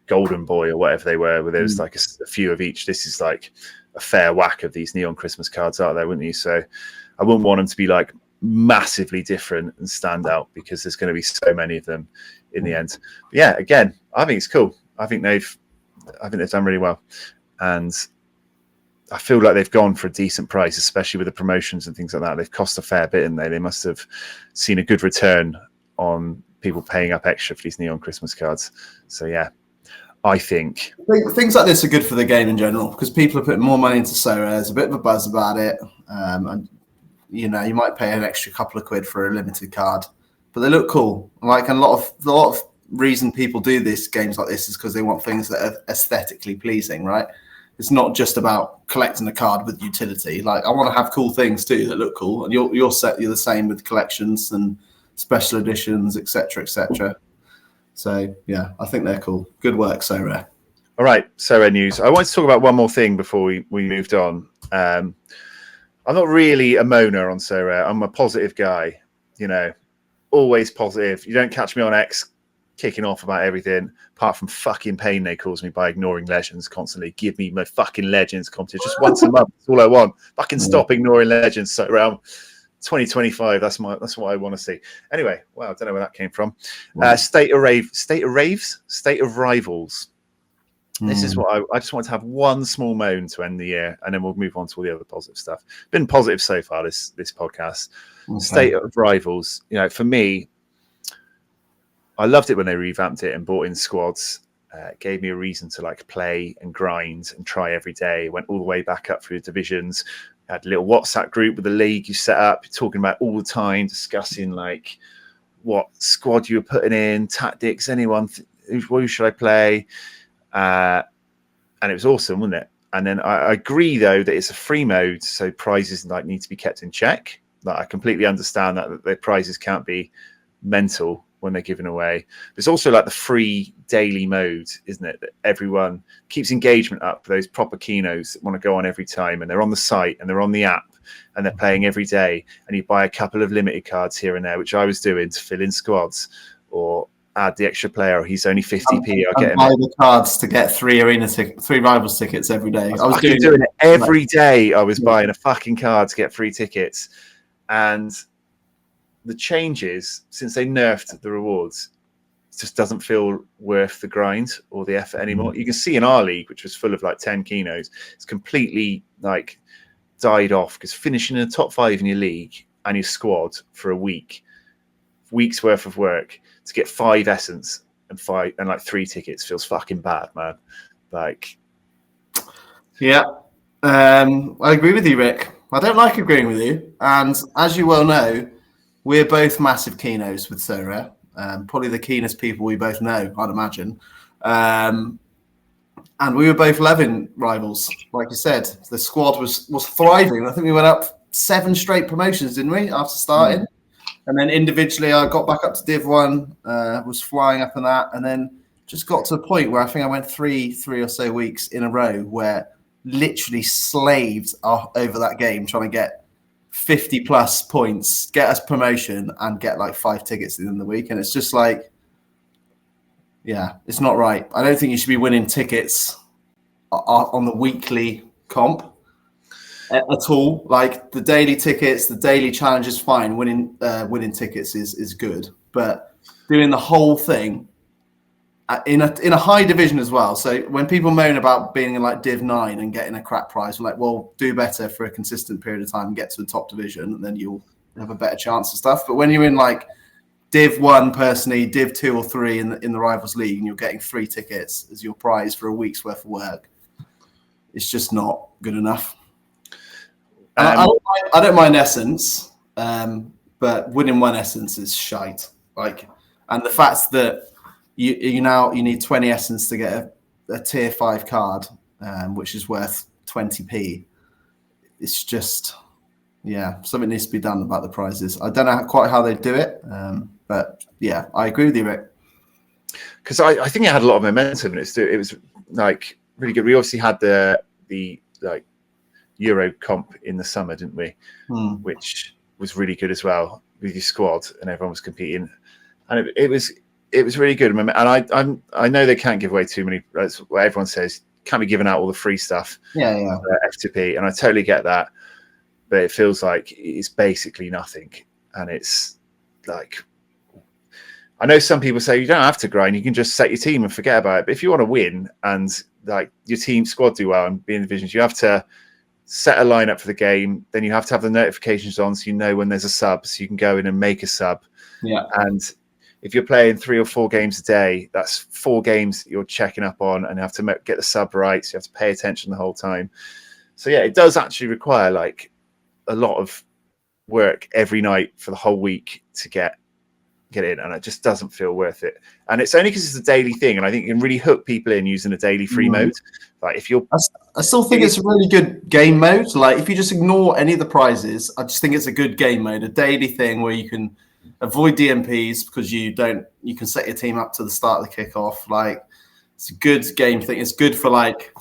Golden Boy or whatever they were, where there's like a few of each. This is like a fair whack of these neon Christmas cards out there, wouldn't you? So I wouldn't want them to be like massively different and stand out because there's going to be so many of them in the end. But yeah, again, I think it's cool. I think they've done really well, and I feel like they've gone for a decent price, especially with the promotions and things like that. They've cost a fair bit, and they must have seen a good return on people paying up extra for these neon Christmas cards. So yeah, I think things like this are good for the game in general because people are putting more money into Sorare. There's a bit of a buzz about it, and you might pay an extra couple of quid for a limited card, but they look cool. Like a lot of reason people do this games like this is because they want things that are aesthetically pleasing, right? It's not just about collecting a card with utility. Like I want to have cool things too that look cool, and you're the same with collections and special editions, etc., etc. So yeah, I think they're cool. Good work, Sorare. All right, Sorare news. I want to talk about one more thing before we moved on. I'm not really a moaner on Sorare. I'm a positive guy. Always positive. You don't catch me on X kicking off about everything apart from fucking pain they cause me by ignoring legends constantly. Give me my fucking legends competition just once a month. That's all I want. Fucking stop ignoring legends. So around 2025, that's what I want to see. Anyway, well, I don't know where that came from. State of Rivals. This is what I just want to have one small moan to end the year, and then we'll move on to all the other positive stuff. Been positive so far this podcast. Okay. State of Rivals. For me, I loved it when they revamped it and brought in squads. It gave me a reason to like play and grind and try every day. Went all the way back up through the divisions. Had a little WhatsApp group with the league you set up, talking about all the time, discussing like what squad you were putting in, tactics, who should I play? And it was awesome, wasn't it? And then I agree though that it's a free mode, so prizes like need to be kept in check. Like I completely understand that the prizes can't be mental when they're given away. There's also like the free daily mode, isn't it? That everyone keeps engagement up for those proper keynotes that want to go on every time, and they're on the site and they're on the app and they're playing every day, and you buy a couple of limited cards here and there, which I was doing to fill in squads or add the extra player. He's only 50p. I'll get him buy the cards to get three rivals tickets every day. I was doing it every day. I was buying a fucking card to get free tickets. And the changes since they nerfed the rewards just doesn't feel worth the grind or the effort anymore. You can see in our league, which was full of like 10 keynotes, it's completely like died off because finishing in the top 5 in your league and your squad for a week's worth of work to get 5 essence and 3 tickets feels fucking bad, man. Like, yeah, I agree with you, Rick. I don't like agreeing with you, and as you well know, we're both massive keynotes with Sorare. Probably the keenest people we both know, I'd imagine. And we were both 11 rivals, like you said. The squad was thriving. I think we went up 7 straight promotions, didn't we, after starting? And then individually, I got back up to Div 1, was flying up in that. And then just got to a point where I think I went three or so weeks in a row where literally slaved over that game trying to get 50 plus points, get us promotion, and get like 5 tickets at the end of the week. And it's just like, yeah, it's not right. I don't think you should be winning tickets on the weekly comp at all. Like the daily tickets, the daily challenge is fine. Winning tickets is good, but doing the whole thing in a high division as well. So when people moan about being in like Div 9 and getting a crap prize, we're like, well, do better for a consistent period of time and get to the top division, and then you'll have a better chance of stuff. But when you're in like Div 1 personally, Div 2 or 3 in the Rivals League, and you're getting 3 tickets as your prize for a week's worth of work, it's just not good enough. I don't mind Essence, but winning 1 Essence is shite. Like, and the fact that you need 20 Essence to get a tier 5 card, which is worth 20p. It's just, yeah, something needs to be done about the prizes. I don't know quite how they do it, but yeah, I agree with you, Rick. Because I think it had a lot of momentum, and it was like really good. We obviously had the like Euro comp in the summer, didn't we? Which was really good as well with your squad, and everyone was competing, and it was really good. And I know they can't give away too many. That's what everyone says. Can't be giving out all the free stuff. Yeah. F2P, and I totally get that, but it feels like it's basically nothing, and it's like. I know some people say you don't have to grind; you can just set your team and forget about it. But if you want to win and like your team squad do well and be in divisions, you have to set a lineup for the game. Then you have to have the notifications on, so you know when there's a sub, so you can go in and make a sub. Yeah. And if you're playing 3 or 4 games a day, that's 4 games that you're checking up on, and you have to get the sub right. So you have to pay attention the whole time. So yeah, it does actually require like a lot of work every night for the whole week to get in, and it just doesn't feel worth it. And it's only because it's a daily thing, and I think you can really hook people in using a daily free mode. Like if you're, I still think it's a really good game mode. Like if you just ignore any of the prizes, I just think it's a good game mode, a daily thing where you can avoid DMPs because you can set your team up to the start of the kickoff. Like it's a good game thing. It's good for like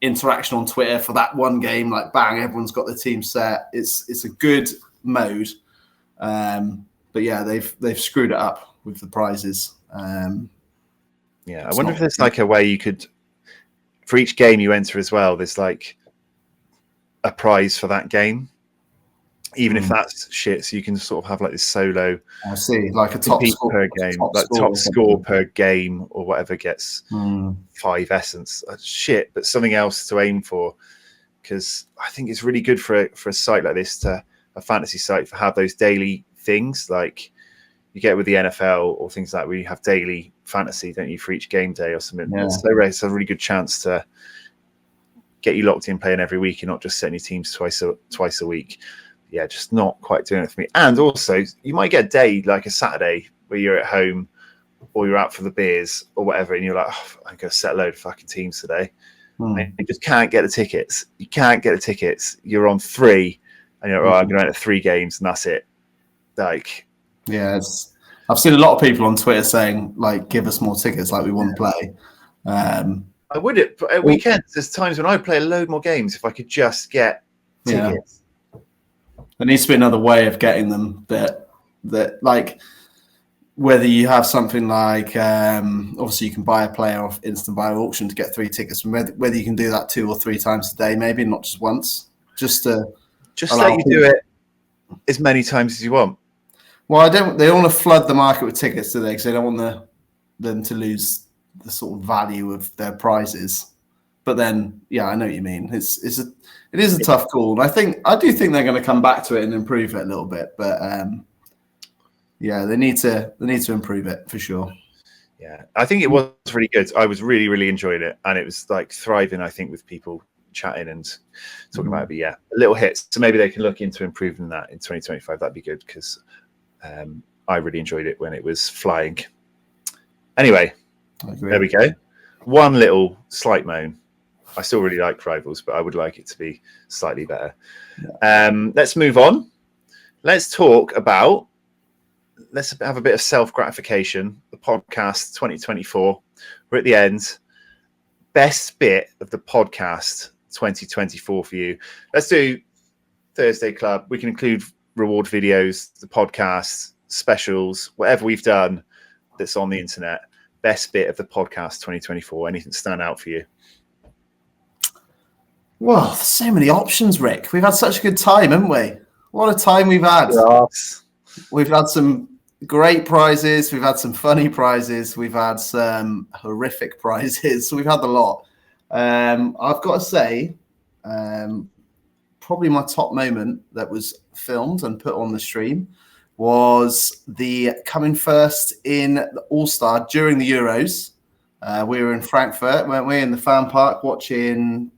interaction on Twitter for that one game. Like bang, everyone's got the team set. It's a good mode. But yeah, they've screwed it up with the prizes. Yeah, I wonder if there's like a way you could, for each game you enter as well, there's like a prize for that game, even if that's shit. So you can sort of have like this solo. I see, like a top score per game, top score per game or whatever gets 5 essence. Shit, but something else to aim for, because I think it's really good for a site like this, to a fantasy site, for have those daily things like you get with the NFL or things like where you have daily fantasy, don't you, for each game day or something. Yeah. It's a really good chance to get you locked in playing every week and not just setting your teams twice a week. Yeah, just not quite doing it for me. And also, you might get a day like a Saturday where you're at home or you're out for the beers or whatever, and you're like, I'm going to set a load of fucking teams today. And you just can't get the tickets. You can't get the tickets. You're on 3, and you're like, I'm going to enter 3 games, and that's it. Like, yeah, I've seen a lot of people on Twitter saying like, give us more tickets, like we want to play. I would at weekends. There's times when I play a load more games if I could just get tickets. There needs to be another way of getting them that like, whether you have something like obviously you can buy a player off instant buy auction to get 3 tickets, whether you can do that 2 or 3 times a day, maybe not just once, just let you do it as many times as you want. Well, they don't want to flood the market with tickets, do they? Because they don't want them to lose the sort of value of their prizes. But then, yeah, I know what you mean. It is a tough call. And I do think they're going to come back to it and improve it a little bit. But yeah, they need to improve it for sure. Yeah, I think it was really good. I was really, really enjoying it, and it was like thriving, I think, with people chatting and talking about it. But yeah, a little hit. So maybe they can look into improving that in 2025. That'd be good, because I really enjoyed it when it was flying. Anyway, there we go. One little slight moan. I still really like Rivals, but I would like it to be slightly better. Yeah. Let's move on. Let's have a bit of self-gratification. The podcast 2024 We're at the end. Best bit of the podcast 2024 for you. Let's do Thursday Club. We can include reward videos, the podcast, specials, whatever we've done that's on the internet. Best bit of the podcast 2024. Anything stand out for you? Well, there's so many options, Rick. We've had such a good time, haven't we? What a time we've had. Yes. We've had some great prizes. We've had some funny prizes. We've had some horrific prizes. So we've had a lot. I've got to say, probably my top moment that was filmed and put on the stream was the coming first in the All-Star during the Euros. We were in Frankfurt, weren't we, in the fan park watching,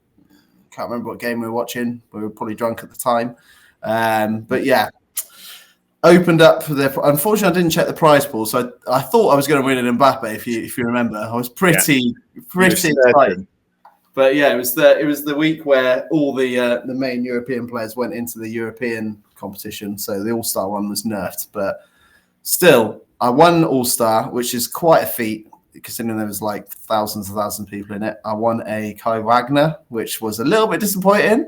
can't remember what game we were watching. We were probably drunk at the time. But yeah, opened up for the, unfortunately I didn't check the prize pool, so I thought I was going to win an Mbappe, if you remember. I was pretty excited. But yeah, it was the week where all the main European players went into the European competition, so the All-Star one was nerfed. But still, I won All-Star, which is quite a feat, considering there was like thousands and thousands of people in it. I won a Kai Wagner, which was a little bit disappointing.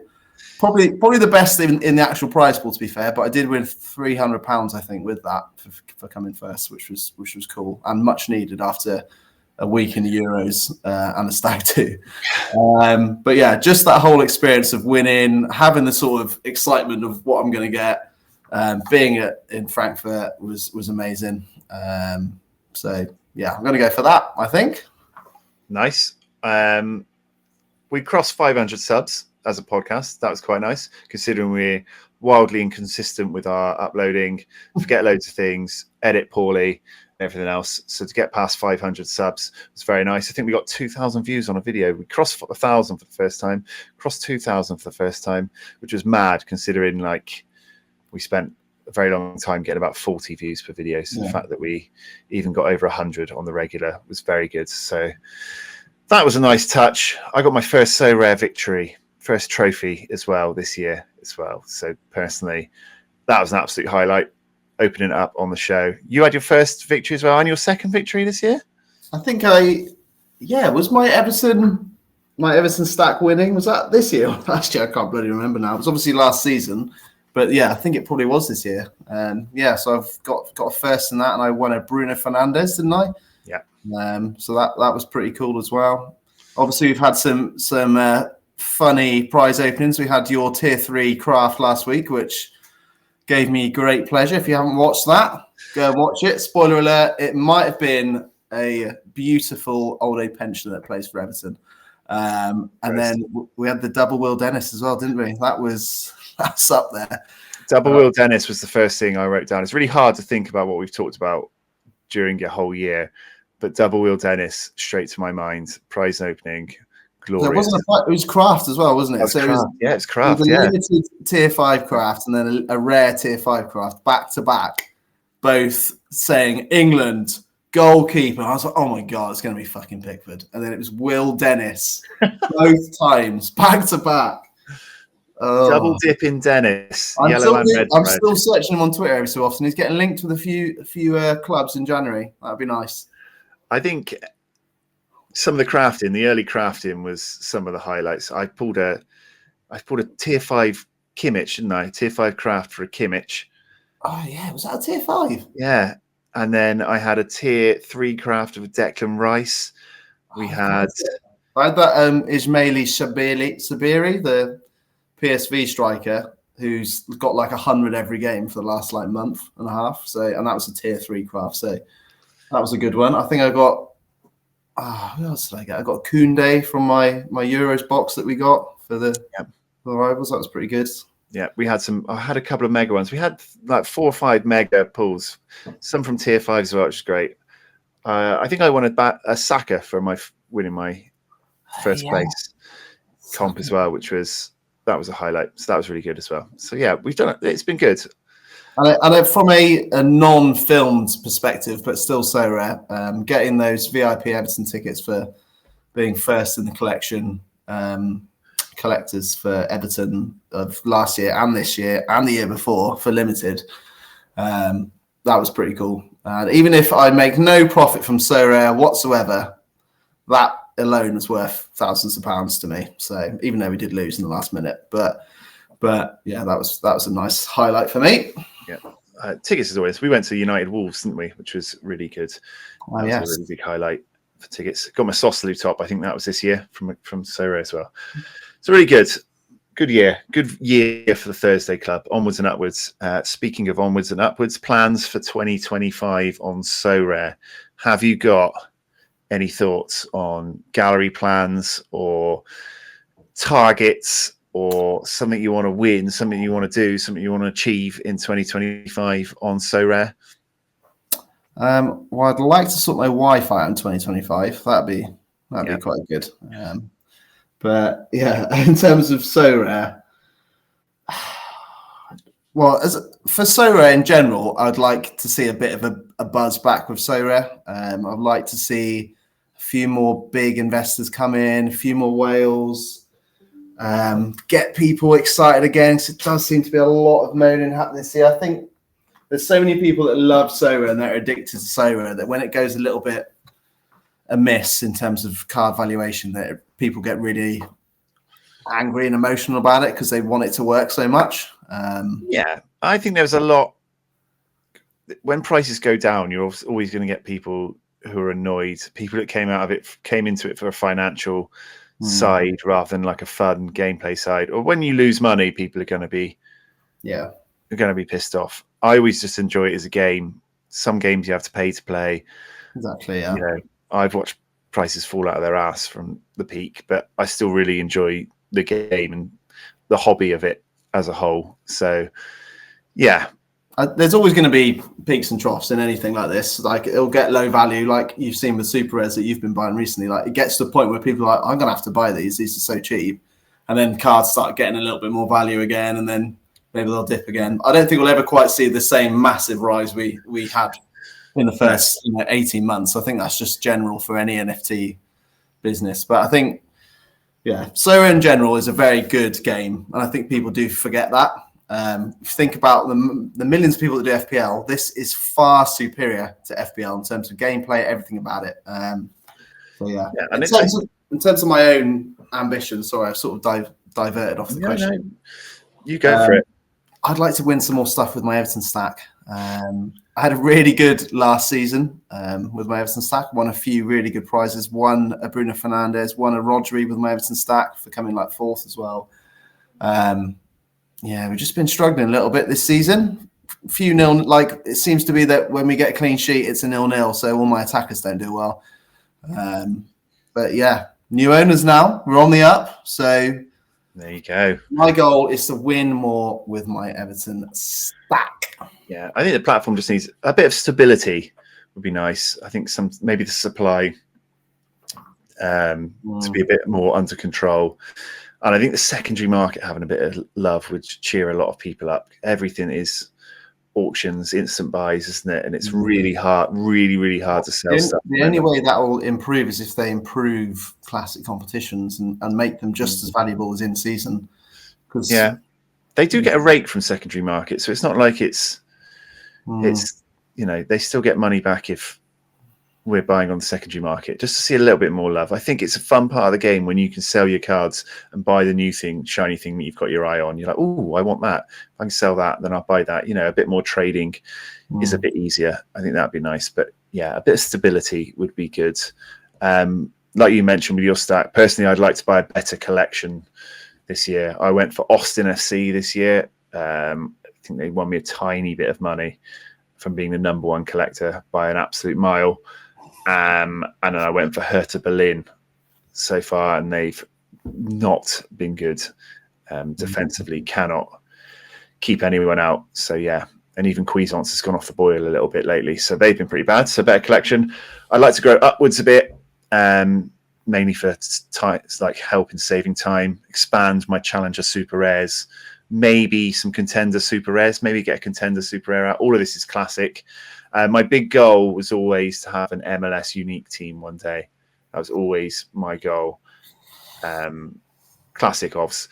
Probably the best in the actual prize pool, to be fair. But I did win £300, I think, with that for coming first, which was cool and much needed after a week in the Euros and a stag do. But yeah, just that whole experience of winning, having the sort of excitement of what I'm going to get, being in Frankfurt was amazing. So yeah, I'm going to go for that, I think. Nice. We crossed 500 subs as a podcast. That was quite nice, considering we're wildly inconsistent with our uploading, forget loads of things, edit poorly, everything else. So to get past 500 subs was very nice. I think we got 2,000 views on a video. We crossed 1,000 for the first time, crossed 2,000 for the first time, which was mad, considering like we spent a very long time getting about 40 views per video. So the fact that we even got over 100 on the regular was very good. So that was a nice touch. I got my first So Rare victory, first trophy as well this year as well. So personally, that was an absolute highlight, opening it up on the show. You had your first victory as well, and your second victory this year? I think was my Everton stack winning, was that this year or last year? I can't bloody remember now. It was obviously last season, but yeah, I think it probably was this year. So I've got a first in that, and I won a Bruno Fernandes, didn't I? Yeah. So that was pretty cool as well. Obviously, we've had some funny prize openings. We had your tier 3 craft last week, which gave me great pleasure. If you haven't watched that, go and watch it. Spoiler alert, it might have been a beautiful old age pensioner that plays for Everton. And then we had the double Will Dennis as well, didn't we? That's up there. Double Will Dennis was the first thing I wrote down. It's really hard to think about what we've talked about during a whole year, but double Will Dennis straight to my mind. Prize opening. Glorious. It was craft as well, wasn't it? It's craft. It was a limited tier 5 craft and then a rare tier 5 craft back to back, both saying England goalkeeper. I was like, oh my god, it's going to be fucking Pickford. And then it was Will Dennis, both times back to back. Double dipping Dennis. I'm still searching him on Twitter every so often. He's getting linked with a few clubs in January. That'd be nice. I think some of the early crafting was some of the highlights. I pulled a tier 5 Kimmich, didn't I? Tier 5 craft for a Kimmich. Oh yeah, was that a tier 5? Yeah. And then I had a tier 3 craft of Declan Rice. I had that Ismaili Sabiri, the PSV striker, who's got like 100 every game for the last like month and a half. And that was a tier 3 craft. So that was a good one. I think I got who else did I get? I got Koundé from my Euros box that we got for the rivals. That was pretty good. Yeah, I had a couple of mega ones. We had like 4 or 5 mega pulls, some from tier 5 as well, which is great. I think I won a Saka for winning my first place comp as well, that was a highlight. So that was really good as well. So yeah, we've done it. It's been good. And from a non-filmed perspective, but still so rare, getting those VIP Everton tickets for being first in the collection collectors for Everton of last year and this year and the year before for limited, that was pretty cool. Even if I make no profit from So Rare whatsoever, that alone was worth thousands of pounds to me. So even though we did lose in the last minute, but yeah, that was a nice highlight for me. Yeah. Tickets as always. We went to United Wolves, didn't we? Which was really good. That was a really big highlight for tickets. Got my Sossaloo top. I think that was this year from Sorare as well. So really good. Good year for the Thursday Club. Onwards and upwards. Speaking of onwards and upwards, plans for 2025 on Sorare. Have you got any thoughts on gallery plans or targets or something you want to win, something you want to do, something you want to achieve in 2025 on Sorare? Well, I'd like to sort my Wi-Fi out in 2025. That'd be quite good. But yeah, in terms of Sorare, well, for Sorare in general, I'd like to see a bit of a buzz back with Sorare. I'd like to see a few more big investors come in, a few more whales, get people excited again. Because it does seem to be a lot of moaning happening this year. I think there's so many people that love Sorare and they're addicted to Sorare that when it goes a little bit amiss in terms of card valuation, that people get really angry and emotional about it because they want it to work so much. Yeah, I think there's a lot. When prices go down, you're always going to get people who are annoyed. People that came into it for a financial side rather than like a fun gameplay side. Or when you lose money, people are going to be pissed off. I always just enjoy it as a game. Some games you have to pay to play. Exactly. Yeah. You know, I've watched prices fall out of their ass from the peak, but I still really enjoy the game and the hobby of it as a whole. So, yeah. There's always going to be peaks and troughs in anything like this. Like it'll get low value, like you've seen with super rares that you've been buying recently. Like it gets to the point where people are like, I'm going to have to buy these. These are so cheap. And then cards start getting a little bit more value again. And then maybe they'll dip again. I don't think we'll ever quite see the same massive rise we had in the first 18 months. I think that's just general for any NFT business. But I think, Sorare in general is a very good game. And I think people do forget that. If you think about the millions of people that do FPL, this is far superior to FPL in terms of gameplay, everything about it. And in terms of my own ambition, sorry, I've sort of diverted off the question. No, you go for it. I'd like to win some more stuff with my Everton stack. I had a really good last season with my Everton stack. Won a few really good prizes. Won a Bruno Fernandes. Won a Rodri with my Everton stack for coming like fourth as well. We've just been struggling a little bit this season. A few nil. Like it seems to be that when we get a clean sheet, it's a 0-0. So all my attackers don't do well. But yeah, new owners now. We're on the up. So there you go. My goal is to win more with my Everton stack. Yeah, I think the platform just needs a bit of stability. Would be nice. I think maybe the supply to be a bit more under control. And I think the secondary market having a bit of love would cheer a lot of people up. Everything is auctions, instant buys, isn't it? And it's really hard to sell stuff. The only way that will improve is if they improve classic competitions and make them just as valuable as in season. Yeah, they do get a rate from secondary market, so it's not like it's they still get money back if we're buying on the secondary market, just to see a little bit more love. I think it's a fun part of the game when you can sell your cards and buy the new thing, shiny thing that you've got your eye on. You're like, oh, I want that. If I can sell that, then I'll buy that. A bit more trading is a bit easier. I think that'd be nice. But yeah, a bit of stability would be good. Like you mentioned with your stack, personally, I'd like to buy a better collection this year. I went for Austin FC this year. I think they won me a tiny bit of money from being the number one collector by an absolute mile. And then I went for Hertha Berlin so far, and they've not been good defensively, cannot keep anyone out. So, yeah, and even Cuisance has gone off the boil a little bit lately. So they've been pretty bad. So better collection. I'd like to grow upwards a bit, mainly for like help in saving time, expand my Challenger Super Rares, maybe some Contender Super Rares, maybe get a Contender Super Rare out. All of this is classic. My big goal was always to have an MLS unique team one day. That was always my goal. Classic offs.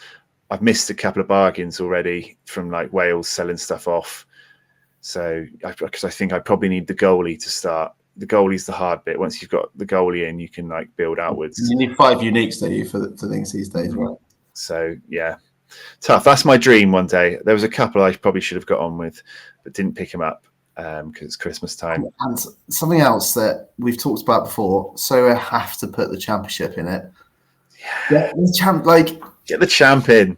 I've missed a couple of bargains already from like Wales selling stuff off. So because I think I probably need the goalie to start the goalie's the hard bit. Once you've got the goalie in, you can like build outwards. You need 5 uniques, do you, for things these days, right? So yeah, tough. That's my dream one day. There was a couple I probably should have got on with, but didn't pick them up because it's Christmas time. And something else that we've talked about before, so I have to put the championship in it. Yeah, the champ, get the champ in.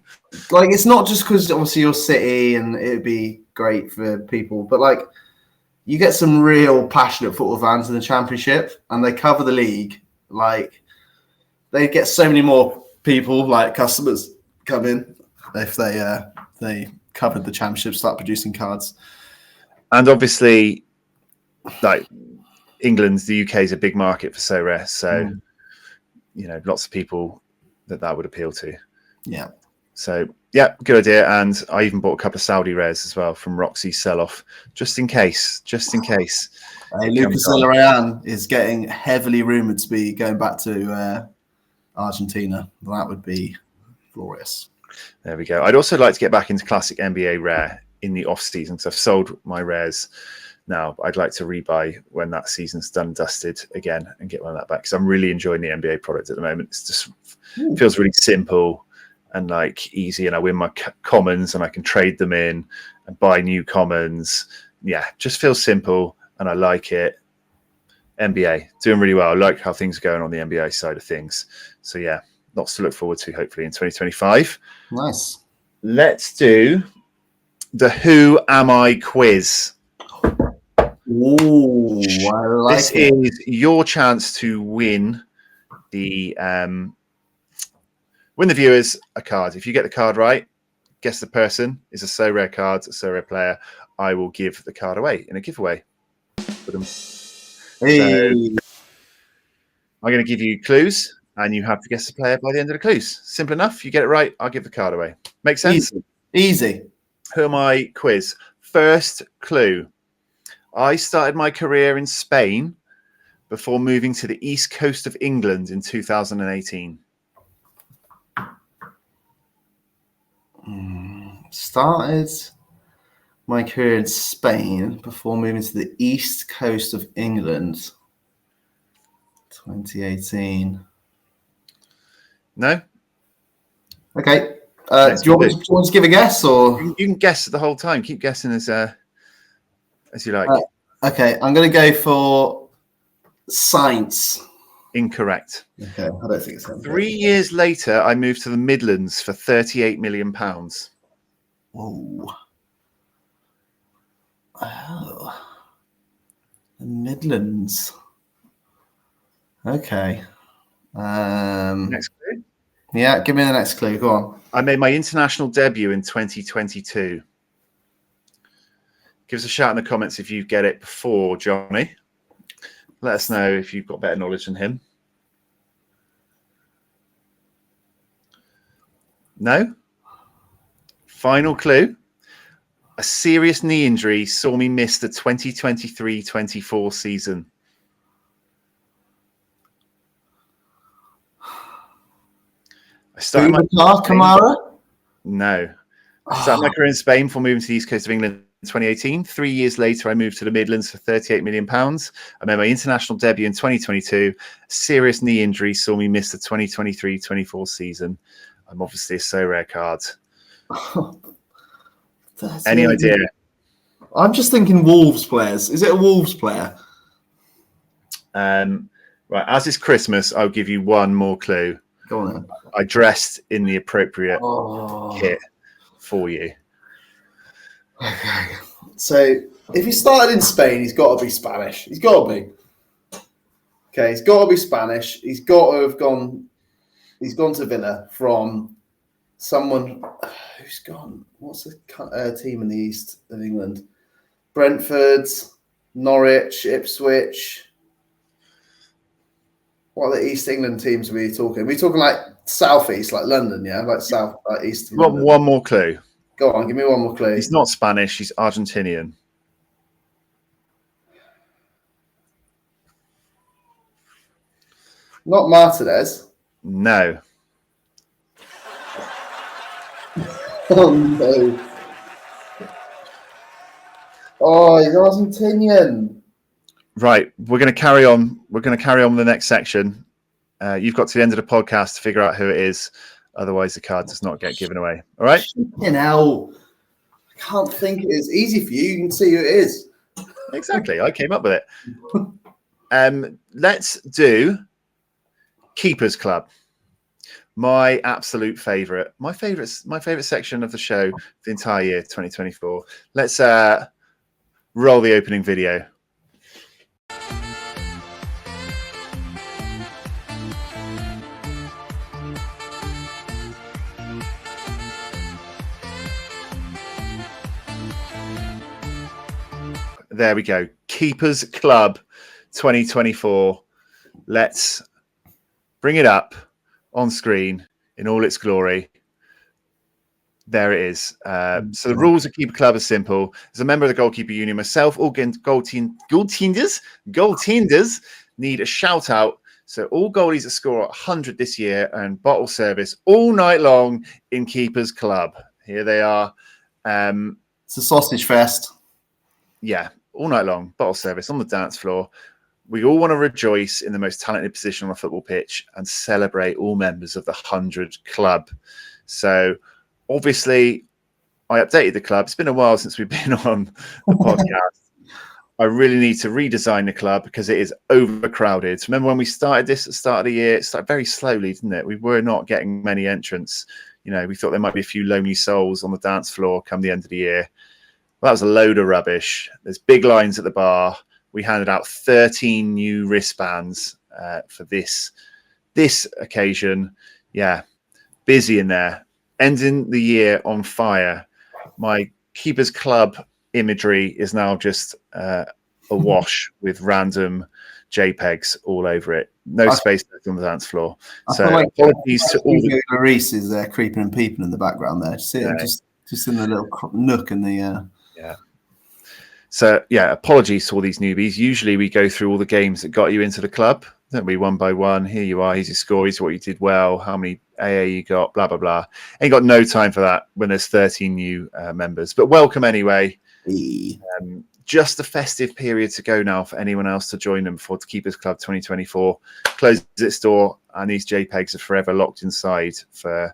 Like, it's not just because obviously you're City and it'd be great for people, but like you get some real passionate football fans in the championship, and they cover the league. Like, they get so many more people, like customers, come in if they covered the championship, start producing cards. And obviously, like England's, the UK is a big market for Sorare, so you know, lots of people that would appeal to. Yeah. So yeah, good idea. And I even bought a couple of Saudi rares as well from Roxy's sell-off, just in case. Lucas Villarreal is getting heavily rumoured to be going back to Argentina. That would be glorious. There we go. I'd also like to get back into classic NBA rare in the off season, because I've sold my rares now. I'd like to rebuy when that season's done and dusted again and get one of that back, because I'm really enjoying the NBA product at the moment. It's just feels really simple and like easy, and I win my commons and I can trade them in and buy new commons. Yeah, just feels simple and I like it. NBA doing really well. I like how things are going on the NBA side of things. So yeah, lots to look forward to hopefully in 2025. Nice. Let's do the Who Am I quiz. Ooh, I like this is your chance to win the viewers a card. If you get the card right, guess the person is a Sorare card, a Sorare player, I will give the card away in a giveaway. Hey. So I'm going to give you clues, and you have to guess the player by the end of the clues. Simple enough. You get it right, I'll give the card away. Make sense? Easy. Who am I quiz. First clue. I started my career in Spain before moving to the east coast of England in 2018. Started my career in Spain before moving to the east coast of England. 2018. No? Okay. Do you want to give a guess, or you can guess the whole time? Keep guessing as you like. Okay, I'm going to go for science. Incorrect. Okay, I don't think it's that. 3 years later, I moved to the Midlands for £38 million. Whoa. Oh. The Midlands. Okay. Next clue. Yeah, give me the next clue. Go on. I made my international debut in 2022. Give us a shout in the comments if you get it before Johnny. Let us know if you've got better knowledge than him. No? Final clue. A serious knee injury saw me miss the 2023-24 season. I started my Kamara? No. I started my career in Spain before moving to the east coast of England in 2018. 3 years later, I moved to the Midlands for £38 million. I made my international debut in 2022. A serious knee injury saw me miss the 2023-24 season. I'm obviously a Sorare card. Any idea? I'm just thinking Wolves players. Is it a Wolves player? Right, as it's Christmas, I'll give you one more clue. Go on then. I dressed in the appropriate kit for you. Okay. So if he started in Spain, he's got to be Spanish. He's got to be. Okay, he's got to be Spanish. He's got to have gone. He's gone to Villa from someone who's gone. What's the team in the east of England? Brentford, Norwich, Ipswich. What are the East England teams are we talking? We're talking like southeast, like London, yeah, like south, like east. One more clue. Go on, give me one more clue. He's not Spanish. He's Argentinian. Not Martinez. No. Oh no. Oh, he's Argentinian. Right, we're going to carry on. We're going to carry on with the next section. You've got to the end of the podcast to figure out who it is. Otherwise, the card does not get given away. All right? You know, I can't think it is. Easy for you. You can see who it is. Exactly. I came up with it. Let's do Keepers Club. My absolute favorite. My favorite section of the show the entire year, 2024. Let's roll the opening video. There we go. Keepers Club 2024. Let's bring it up on screen in all its glory. There it is. So the rules of Keeper Club are simple. As a member of the Goalkeeper Union, myself, all goaltenders need a shout out. So all goalies that score 100 this year and bottle service all night long in Keepers Club. Here they are. It's a sausage fest. Yeah, all night long, bottle service on the dance floor. We all want to rejoice in the most talented position on a football pitch and celebrate all members of the 100 Club. So obviously, I updated the club. It's been a while since we've been on the podcast. I really need to redesign the club because it is overcrowded. Remember when we started this at the start of the year? It started very slowly, didn't it? We were not getting many entrants. You know, we thought there might be a few lonely souls on the dance floor come the end of the year. Well, that was a load of rubbish. There's big lines at the bar. We handed out 13 new wristbands for this occasion. Yeah, busy in there. Ending the year on fire. My Keepers Club imagery is now just awash with random JPEGs all over it. No space left on the dance floor. So apologies to all the Reese is creeping and peeping in the background there. See him just in the little nook in the yeah. So yeah, apologies to all these newbies. Usually we go through all the games that got you into the club, don't we? One by one. Here you are. Here's your score. Here's what you did well. How many AA you got? Blah blah blah. Ain't got no time for that when there's 13 new members. But welcome anyway. Just a festive period to go now for anyone else to join them before Keepers Club 2024 closes its door, and these JPEGs are forever locked inside to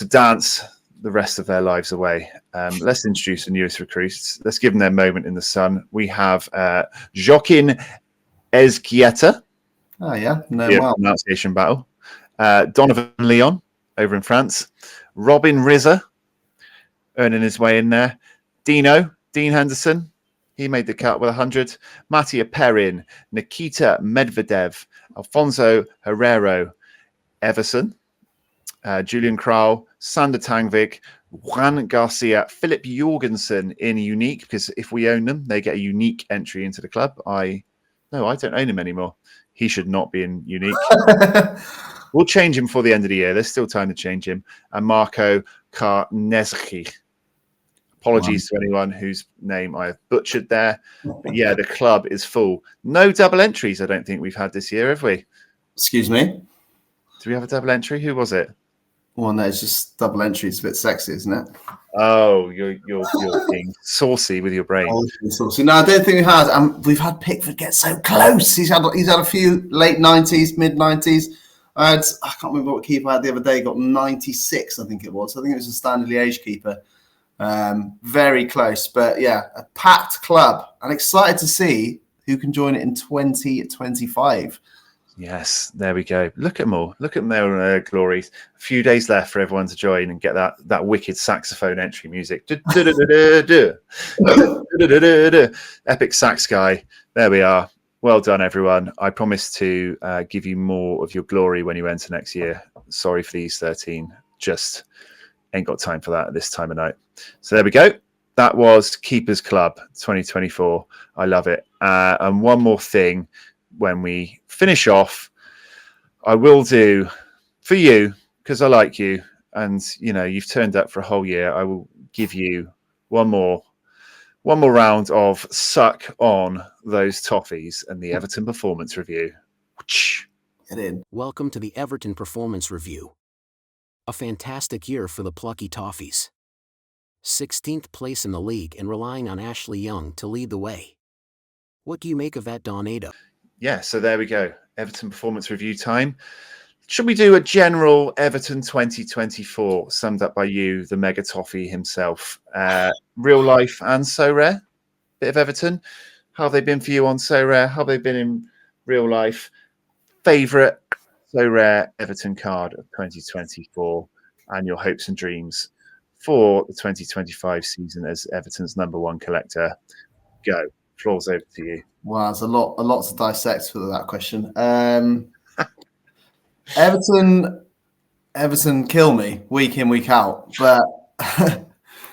dance the rest of their lives away. Let's introduce the newest recruits. Let's give them their moment in the sun. We have Joaquin Ezquieta. Oh, yeah. Pronunciation battle. Donovan Leon over in France. Robin Rizza earning his way in there. Dean Henderson. He made the cut with 100. Mattia Perrin. Nikita Medvedev. Alfonso Herrero. Everson. Julian Krall, Sander Tangvik, Juan Garcia, Philip Jorgensen in Unique, because if we own them, they get a unique entry into the club. I don't own him anymore. He should not be in Unique. We'll change him before the end of the year. There's still time to change him. And Marco Karnezki. Apologies to anyone whose name I have butchered there. But yeah, the club is full. No double entries, I don't think we've had this year, have we? Excuse me? Do we have a double entry? Who was it? Well, no, it's just double entry. It's a bit sexy, isn't it? Oh, you're being saucy with your brain. Saucy. No, I don't think we had. We've had Pickford get so close. He's had a few late 90s, mid 90s. I can't remember what keeper I had the other day. Got 96, I think it was. I think it was a Standard Liège keeper. Very close, but yeah, a packed club. And excited to see who can join it in 2025. Yes, there we go. Look at them all. Look at them there on their glories. A few days left for everyone to join and get that wicked saxophone entry music. Epic sax guy. There we are. Well done, everyone. I promise to give you more of your glory when you enter next year. Sorry for these 13. Just ain't got time for that at this time of night. So there we go. That was Keepers Club 2024. I love it. And one more thing. When we finish off, I will do for you, because I like you and you know you've turned up for a whole year. I will give you one more round of suck on those toffees and the Everton performance review. Get in. Welcome to the Everton performance review. A fantastic year for the plucky Toffees. 16th place in the league and relying on Ashley Young to lead the way. What do you make of that, DawNADO? Yeah, so there we go. Everton performance review time. Should we do a general Everton 2024 summed up by you, the mega toffee himself? Real life and So Rare, bit of Everton. How have they been for you on So Rare? How have they been in real life? Favourite So Rare Everton card of 2024 and your hopes and dreams for the 2025 season as Everton's #1 collector. Go. Floor's over to you. Wow, there's a lot to dissect for that question. Everton kill me week in, week out, but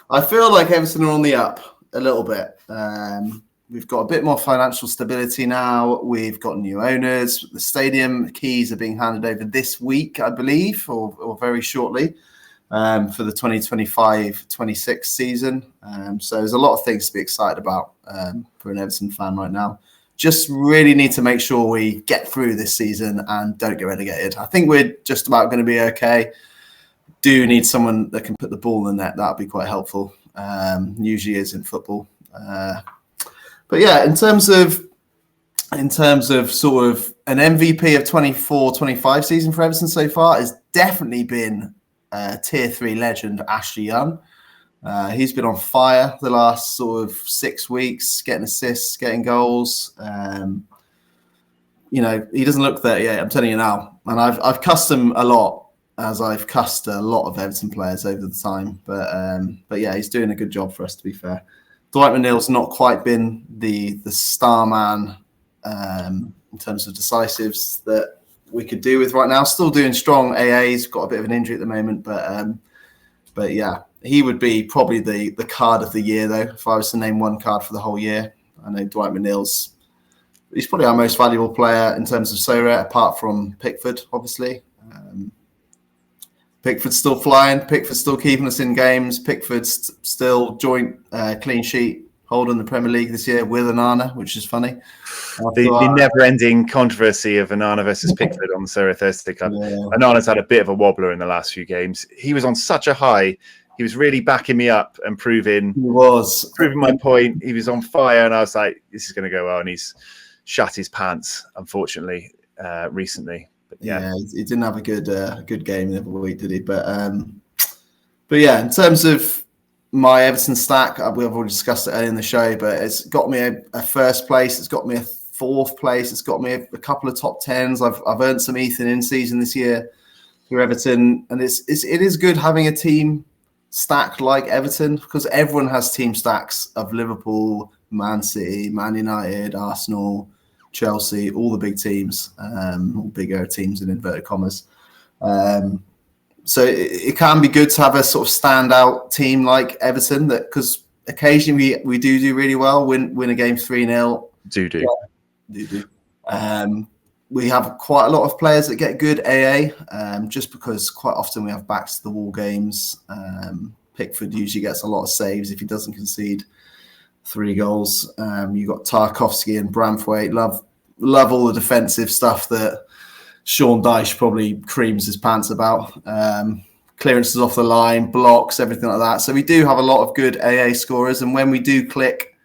I feel like Everton are on the up a little bit. We've got a bit more financial stability now. We've got new owners. The stadium keys are being handed over this week, I believe, or very shortly, for the 2025-26 season. So there's a lot of things to be excited about for an Everton fan right now. Just really need to make sure we get through this season and don't get relegated. I think we're just about going to be okay. Do need someone that can put the ball in the net. That would be quite helpful. Usually is in football. But yeah, in terms of sort of an MVP of 24-25 season for Everton so far, has definitely been Tier 3 legend Ashley Young. He's been on fire the last sort of 6 weeks, getting assists, getting goals. He doesn't look 38, I'm telling you now. And I've cussed him a lot, as I've cussed a lot of Everton players over the time. But yeah, he's doing a good job for us, to be fair. Dwight McNeil's not quite been the star man in terms of decisives that we could do with right now. Still doing strong AAs, got a bit of an injury at the moment, but yeah, he would be probably the card of the year, though, if I was to name one card for the whole year. I know Dwight McNeil's, he's probably our most valuable player in terms of Sorare, apart from Pickford, obviously. Pickford's still flying. Pickford's still keeping us in games. Pickford's still joint clean sheet holder in the Premier League this year with Onana, which is funny. The never-ending controversy of Onana versus Pickford on the Sorare Thursday Club. Yeah. Onana's had a bit of a wobbler in the last few games. He was on such a high. He was really backing me up and proving my point. He was on fire, and I was like, this is going to go well. And he's shut his pants, unfortunately, recently. But yeah, he didn't have a good game the other week, did he? But yeah, in terms of my Everton stack, we've already discussed it earlier in the show, but it's got me a first place. It's got me a fourth place. It's got me a couple of top tens. I've earned some Ethan in season this year through Everton, and it is good having a team stack like Everton, because everyone has team stacks of Liverpool, Man City, Man United, Arsenal, Chelsea, all the big teams, all bigger teams in inverted commas. So it can be good to have a sort of standout team like Everton, that because occasionally we do really well, win a game 3-0. We have quite a lot of players that get good AA, just because quite often we have backs to the wall games. Pickford usually gets a lot of saves if he doesn't concede 3 goals. You've got Tarkowski and Bramthwaite. Love all the defensive stuff that Sean Dyche probably creams his pants about. Clearances off the line, blocks, everything like that. So we do have a lot of good AA scorers. And when we do click,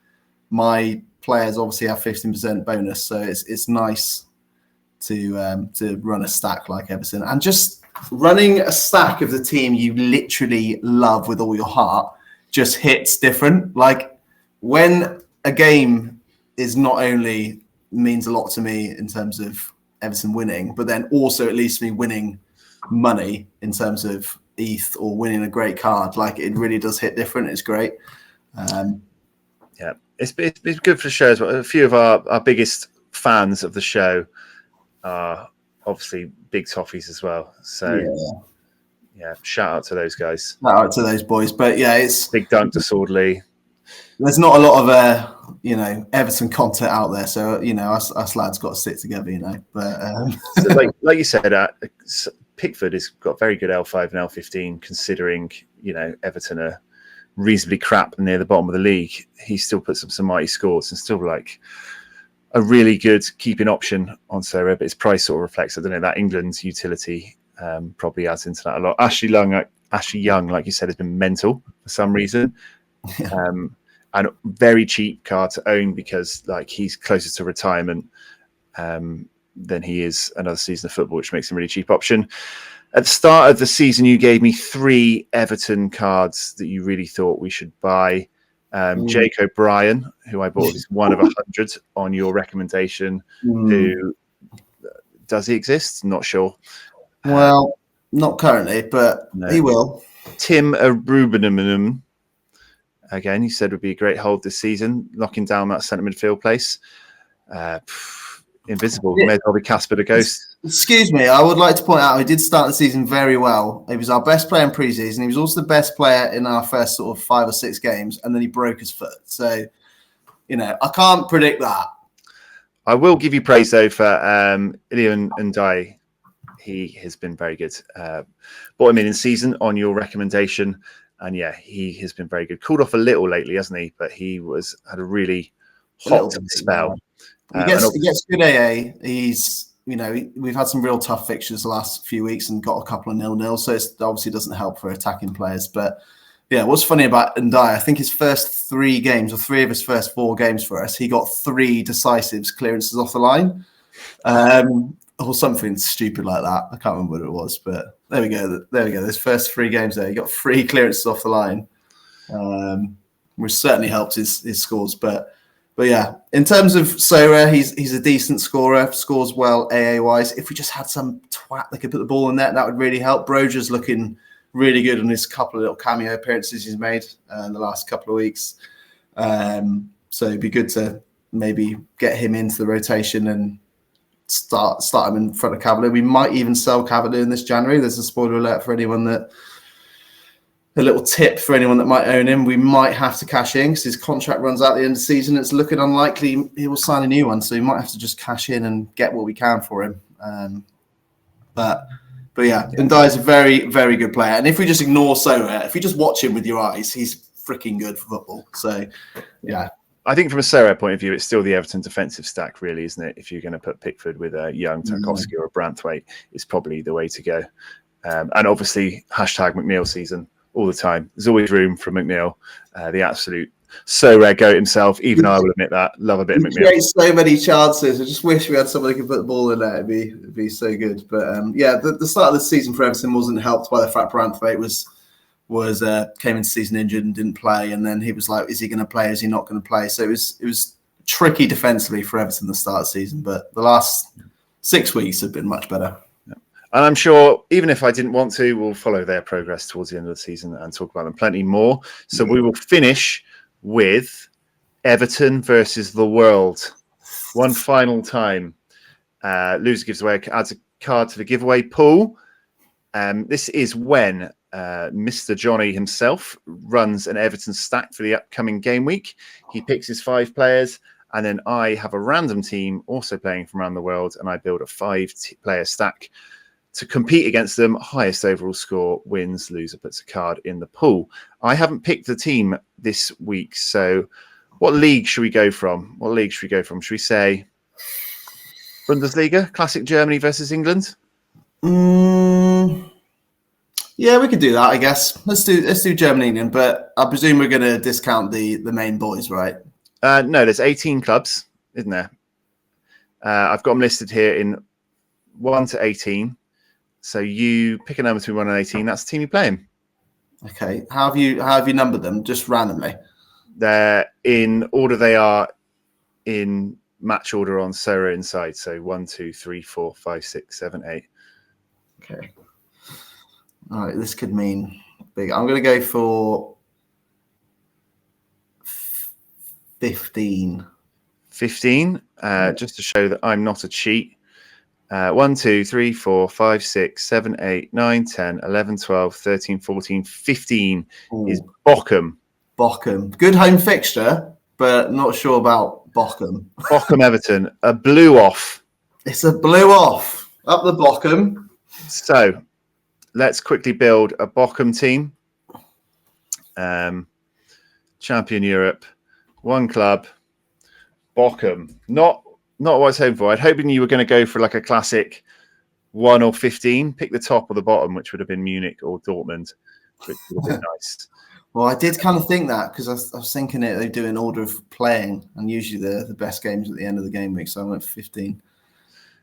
my players obviously have 15% bonus. So it's nice to run a stack like Everton. And just running a stack of the team you literally love with all your heart just hits different. Like when a game is not only means a lot to me in terms of Everton winning, but then also at least me winning money in terms of ETH or winning a great card. Like it really does hit different. It's great. Yeah, it's good for the show as well. A few of our biggest fans of the show are obviously big toffees as well. So yeah, shout out to those guys. Shout out to those boys. But yeah, it's big dunk to Swordley. There's not a lot of Everton content out there, so us lads got to stick together, But so like you said, Pickford has got very good L5 and L15, considering Everton are reasonably crap near the bottom of the league. He still puts up some mighty scores and still like a really good keeping option on Sorare, but his price sort of reflects, I don't know, that England's utility probably adds into that a lot. Ashley Young, like you said, has been mental for some reason. and very cheap card to own because like he's closer to retirement than he is another season of football, which makes him a really cheap option. At the start of the season, you gave me 3 Everton cards that you really thought we should buy. Jake O'Brien, who I bought is one of 100 on your recommendation. Who does he exist? Not sure. Well, not currently, but he will. Tim Arubanum, again, you said would be a great hold this season, locking down that centre midfield place. Invisible. May as well be Casper the Ghost. Excuse me, I would like to point out he did start the season very well. He was our best player in pre-season. He was also the best player in our first sort of 5 or 6 games, and then he broke his foot. So, I can't predict that. I will give you praise, though, for Ilian Ndiaye. He has been very good. Bought him in season on your recommendation, and yeah, he has been very good. Cooled off a little lately, hasn't he? But he had a really hot spell. He gets good AA. He's, we've had some real tough fixtures the last few weeks and got a couple of 0-0, so it obviously doesn't help for attacking players. But yeah, what's funny about Ndiaye, I think his first 3 games, or 3 of his first 4 games for us, he got 3 decisives clearances off the line, or something stupid like that. I can't remember what it was, but there we go. Those first 3 games there, he got 3 clearances off the line, which certainly helped his scores. But yeah, in terms of Sorare, he's a decent scorer, scores well AA-wise. If we just had some twat that could put the ball in net, that would really help. Broja's looking really good on his couple of little cameo appearances he's made in the last couple of weeks. So it'd be good to maybe get him into the rotation and start him in front of Cavalier. We might even sell Cavalier in this January. There's a spoiler alert for anyone a little tip for anyone that might own him. We might have to cash in because his contract runs out at the end of the season. It's looking unlikely he will sign a new one, so we might have to just cash in and get what we can for him. But yeah, Ndiaye is a very, very good player. And if we just ignore Sorare, if you just watch him with your eyes, he's freaking good for football. So yeah. I think from a Sorare point of view, it's still the Everton defensive stack, really, isn't it? If you're going to put Pickford with a Young, Tarkowski or a Branthwaite, it's probably the way to go. And obviously, #McNeil season all the time. There's always room for McNeil, the absolute Sorare goat himself. Even I will admit that. Love a bit of McNeil. He creates so many chances. I just wish we had somebody who could put the ball in there. It'd be so good. But yeah, the start of the season for Everton wasn't helped by the fact Branthwaite came into season injured and didn't play, and then he was like, is he going to play? Is he not going to play? So it was tricky defensively for Everton the start of the season, but the last 6 weeks have been much better. And I'm sure even if I didn't want to, we'll follow their progress towards the end of the season and talk about them plenty more. So we will finish with Everton versus the World. One final time. Loser gives away, adds a card to the giveaway pool. This is when Mr. Johnny himself runs an Everton stack for the upcoming game week. He picks his 5 players, and then I have a random team also playing from around the world, and I build a 5-player stack to compete against them. Highest overall score wins. Loser puts a card in the pool. I haven't picked the team this week, so what league should we go from? Should we say Bundesliga, classic Germany versus England? Yeah, we could do that, I guess. Let's do Germany, England, but I presume we're going to discount the main boys, right? No, there's 18 clubs, isn't there? I've got them listed here in 1 to 18. So you pick a number between 1 and 18. That's the team you're playing. Okay. How have you numbered them? Just randomly? They're in order they are in match order on Sorare inside. So 1, 2, 3, 4, 5, 6, 7, 8. Okay. All right. This could mean big. I'm going to go for 15. 15. Just to show that I'm not a cheat. 1, 2, 3, 4, 5, 6, 7, 8, 9, 10, 11, 12, 13, 14, 15 is Bochum. Bochum. Good home fixture, but not sure about Bochum. Bochum Everton. A blue off. It's a blue off. Up the Bochum. So let's quickly build a Bochum team. Champion Europe. 1 club. Bochum. Not what I was hoping for. I'd hoping you were going to go for like a classic 1 or 15. Pick the top or the bottom, which would have been Munich or Dortmund, which would have been nice. Well, I did kind of think that because I was thinking they do an order of playing, and usually the best games at the end of the game week. So I went for 15.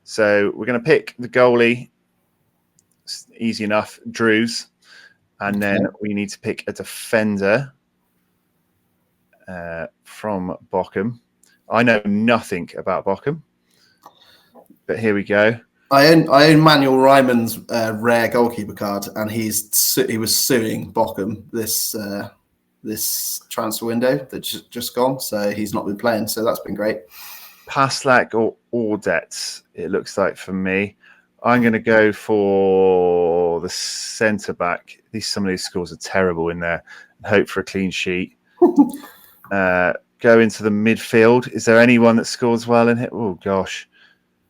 So we're going to pick the goalie. It's easy enough, Drews, and then we need to pick a defender from Bochum. I know nothing about Bochum, but here we go. I own Manuel Ryman's rare goalkeeper card, and he was suing Bochum this transfer window that's just gone. So he's not been playing. So that's been great. Paslak or Audets, it looks like for me. I'm going to go for the centre back. Some of these scores are terrible in there. Hope for a clean sheet. Go into the midfield. Is there anyone that scores well in here? Oh gosh.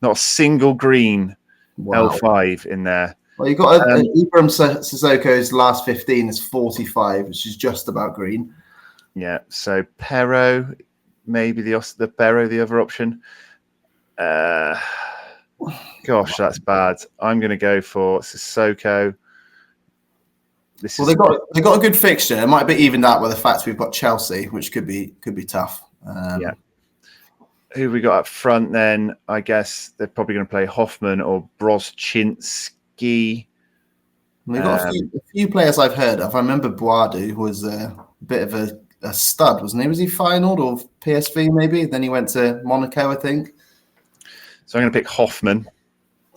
Not a single green L5 in there. Well, you've got Ibram Sissoko's last 15 is 45, which is just about green. Yeah, so Perro, maybe the Perro, the other option. Gosh, that's bad. I'm going to go for Sissoko. They got a good fixture. It might be evened out by the fact we've got Chelsea, which could be tough. Yeah. Who we got up front then? I guess they're probably going to play Hoffman or Brozczynski. We've got a few players I've heard of. I remember Boadu was a bit of a stud, wasn't he? Was he Feyenoord or PSV maybe? Then he went to Monaco, I think. So I'm going to pick Hoffman.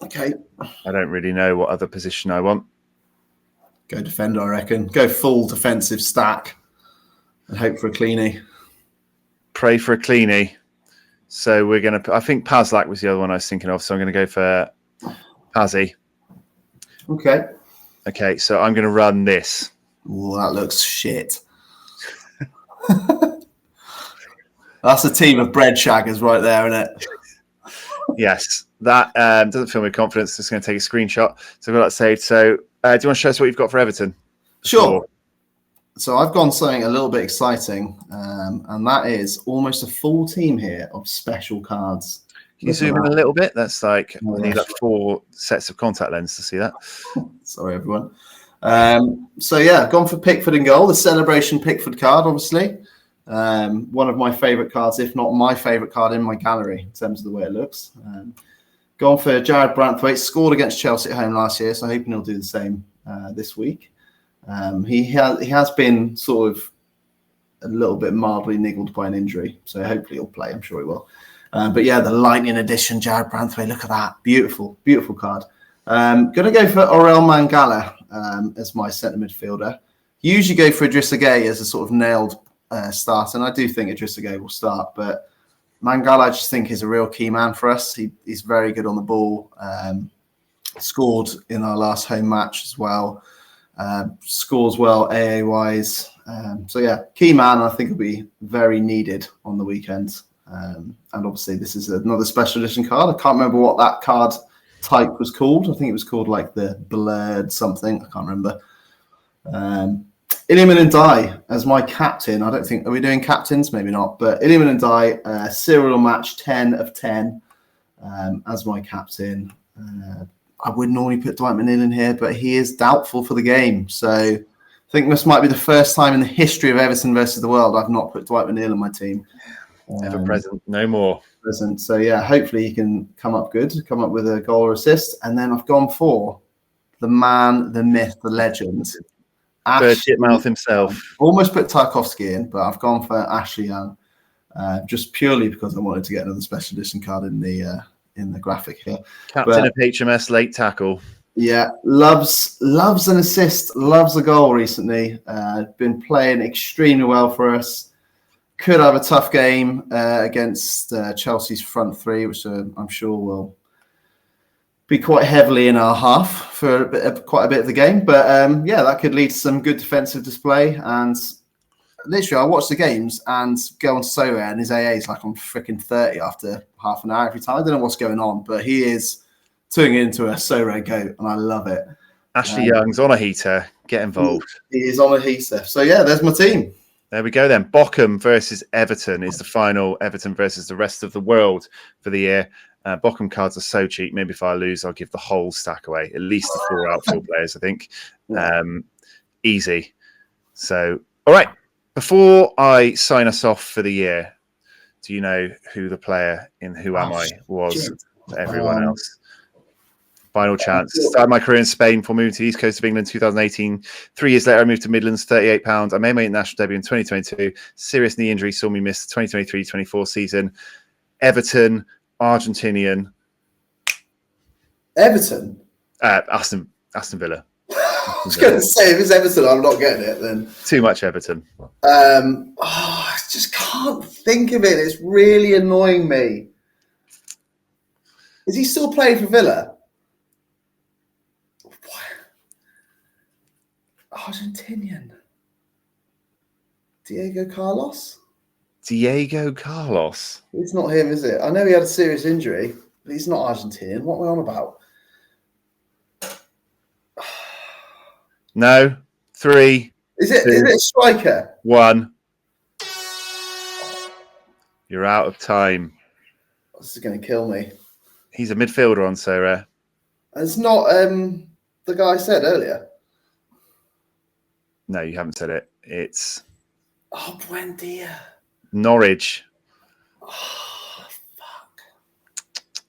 Okay. I don't really know what other position I want. Go defender, I reckon. Go full defensive stack and hope for a cleanie. Pray for a cleanie. So we're going to... I think Paslak was the other one I was thinking of, so I'm going to go for Pazzi. Okay. Okay, so I'm going to run this. Oh, that looks shit. That's a team of bread shaggers right there, isn't it? Yes, that doesn't fill me with confidence. Just going to take a screenshot. So I've got that saved. So do you want to show us what you've got for Everton? Sure. So I've gone something a little bit exciting, and that is almost a full team here of special cards. Can you zoom in a little bit? That's like, I need like 4 sets of contact lenses to see that. Sorry, everyone. So yeah, gone for Pickford in goal. The celebration Pickford card, obviously. One of my favourite cards, if not my favourite card in my gallery, in terms of the way it looks. Gone for Jared Branthwaite. Scored against Chelsea at home last year, so hoping he'll do the same this week. He has been sort of a little bit mildly niggled by an injury, so hopefully he'll play. I'm sure he will. But yeah, the Lightning edition, Jared Branthwaite. Look at that, beautiful, beautiful card. Going to go for Aurel Mangala as my centre midfielder. Usually go for Idrissa Gueye as a sort of nailed start, and I do think Idrissa Gueye will start. But Mangala, I just think, is a real key man for us. He's very good on the ball. Scored in our last home match as well. Scores well AA wise. So yeah, key man. I think will be very needed on the weekend. And obviously this is another special edition card. I can't remember what that card type was called. I think it was called like the blurred something. I can't remember. Iliman Ndiaye as my captain. I don't think, are we doing captains? Maybe not. But Iliman Ndiaye, serial match 10 of 10 as my captain. I would normally put Dwight McNeil in here, but he is doubtful for the game. So I think this might be the first time in the history of Everton versus the world I've not put Dwight McNeil in my team. Ever present, no more. Present. So yeah, hopefully he can come up with a goal or assist. And then I've gone for the man, the myth, the legend. Bird Shitmouth himself. Almost put Tarkovsky in, but I've gone for Ashley Young, just purely because I wanted to get another special edition card in the graphic here. Captain of HMS late tackle. Yeah, loves an assist, loves a goal recently. Been playing extremely well for us. Could have a tough game against Chelsea's front three, which I'm sure will be quite heavily in our half for quite a bit of the game. But yeah, that could lead to some good defensive display. And literally, I watch the games and go on Sorare, and his AA is like on freaking 30 after half an hour every time. I don't know what's going on, but he is turning into a Sorare goat, and I love it. Ashley Young's on a heater. Get involved. He is on a heater. So yeah, there's my team. There we go then. Bochum versus Everton is the final. Everton versus the rest of the world for the year. Bochum cards are so cheap. Maybe if I lose, I'll give the whole stack away. At least the 4 outfield players, I think. Easy. So All right. Before I sign us off for the year, do you know who the player in Who Am I was for everyone else? Final chance. Started my career in Spain before moving to the East Coast of England in 2018. 3 years later, I moved to Midlands, £38. I made my international debut in 2022. Serious knee injury saw me miss the 2023-24 season. Everton, Argentinian. Everton? Aston Villa. I was going to say, if it's Everton, I'm not getting it then. Too much Everton. I just can't think of it. It's really annoying me. Is he still playing for Villa? Argentinian. Diego Carlos? Diego Carlos. It's not him, is it? I know he had a serious injury, but he's not Argentinian. What are we on about? No. 3. Is it a striker? 1. You're out of time. This is going to kill me. He's a midfielder on Sorare. It's not the guy I said earlier. No, you haven't said it. It's Buendia. Norwich. Oh, fuck.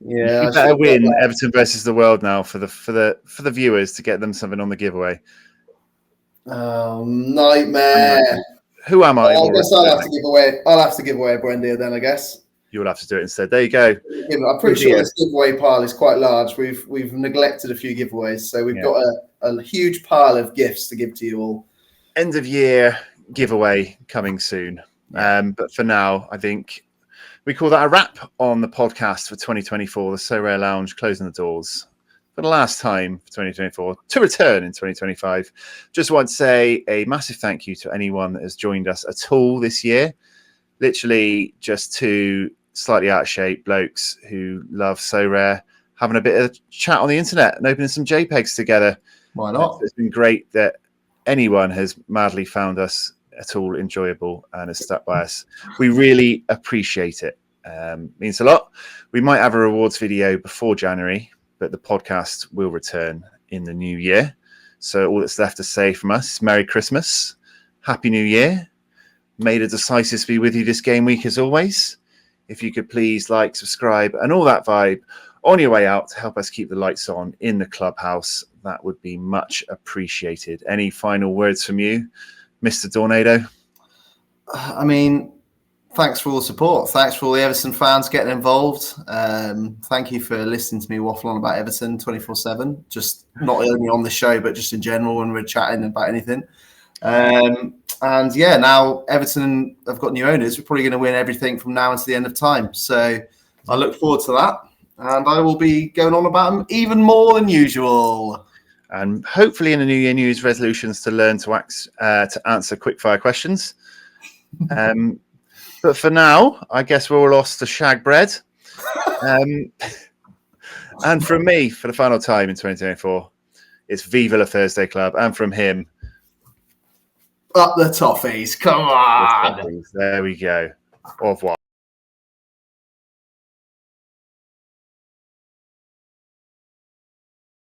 Yeah, you better win Everton versus the World now for the viewers to get them something on the giveaway. Oh, nightmare! Who am I? I guess I'll have to give away. I'll have to give away a Buendia then. I guess you'll have to do it instead. There you go. I'm pretty sure this giveaway pile is quite large. We've neglected a few giveaways, so we've got a huge pile of gifts to give to you all. End of year giveaway coming soon. But for now, I think we call that a wrap on the podcast for 2024. The Sorare Lounge closing the doors for the last time for 2024 to return in 2025. Just want to say a massive thank you to anyone that has joined us at all this year. Literally just 2 slightly out of shape blokes who love Sorare having a bit of chat on the internet and opening some JPEGs together. Why not? It's been great that anyone has madly found us at all enjoyable and has stuck by us. We really appreciate it. Means a lot. We might have a rewards video before January, but the podcast will return in the new year. So all that's left to say from us is Merry Christmas, Happy New Year. May the decisives be with you this game week as always. If you could please like, subscribe, and all that vibe on your way out to help us keep the lights on in the clubhouse, that would be much appreciated. Any final words from you, Mr. DawNADO? I mean, thanks for all the support. Thanks for all the Everton fans getting involved. Thank you for listening to me waffle on about Everton 24/7, just not only on the show, but just in general when we're chatting about anything. And yeah, now Everton have got new owners. We're probably going to win everything from now until the end of time. So I look forward to that. And I will be going on about them even more than usual. And hopefully in the new year, New Year's resolutions to learn to answer quickfire questions. But for now, I guess we're all off to shag bread. And from me, for the final time in 2024, it's Viva la Thursday Club. And from him, up the toffees. Come on. There we go. Au revoir.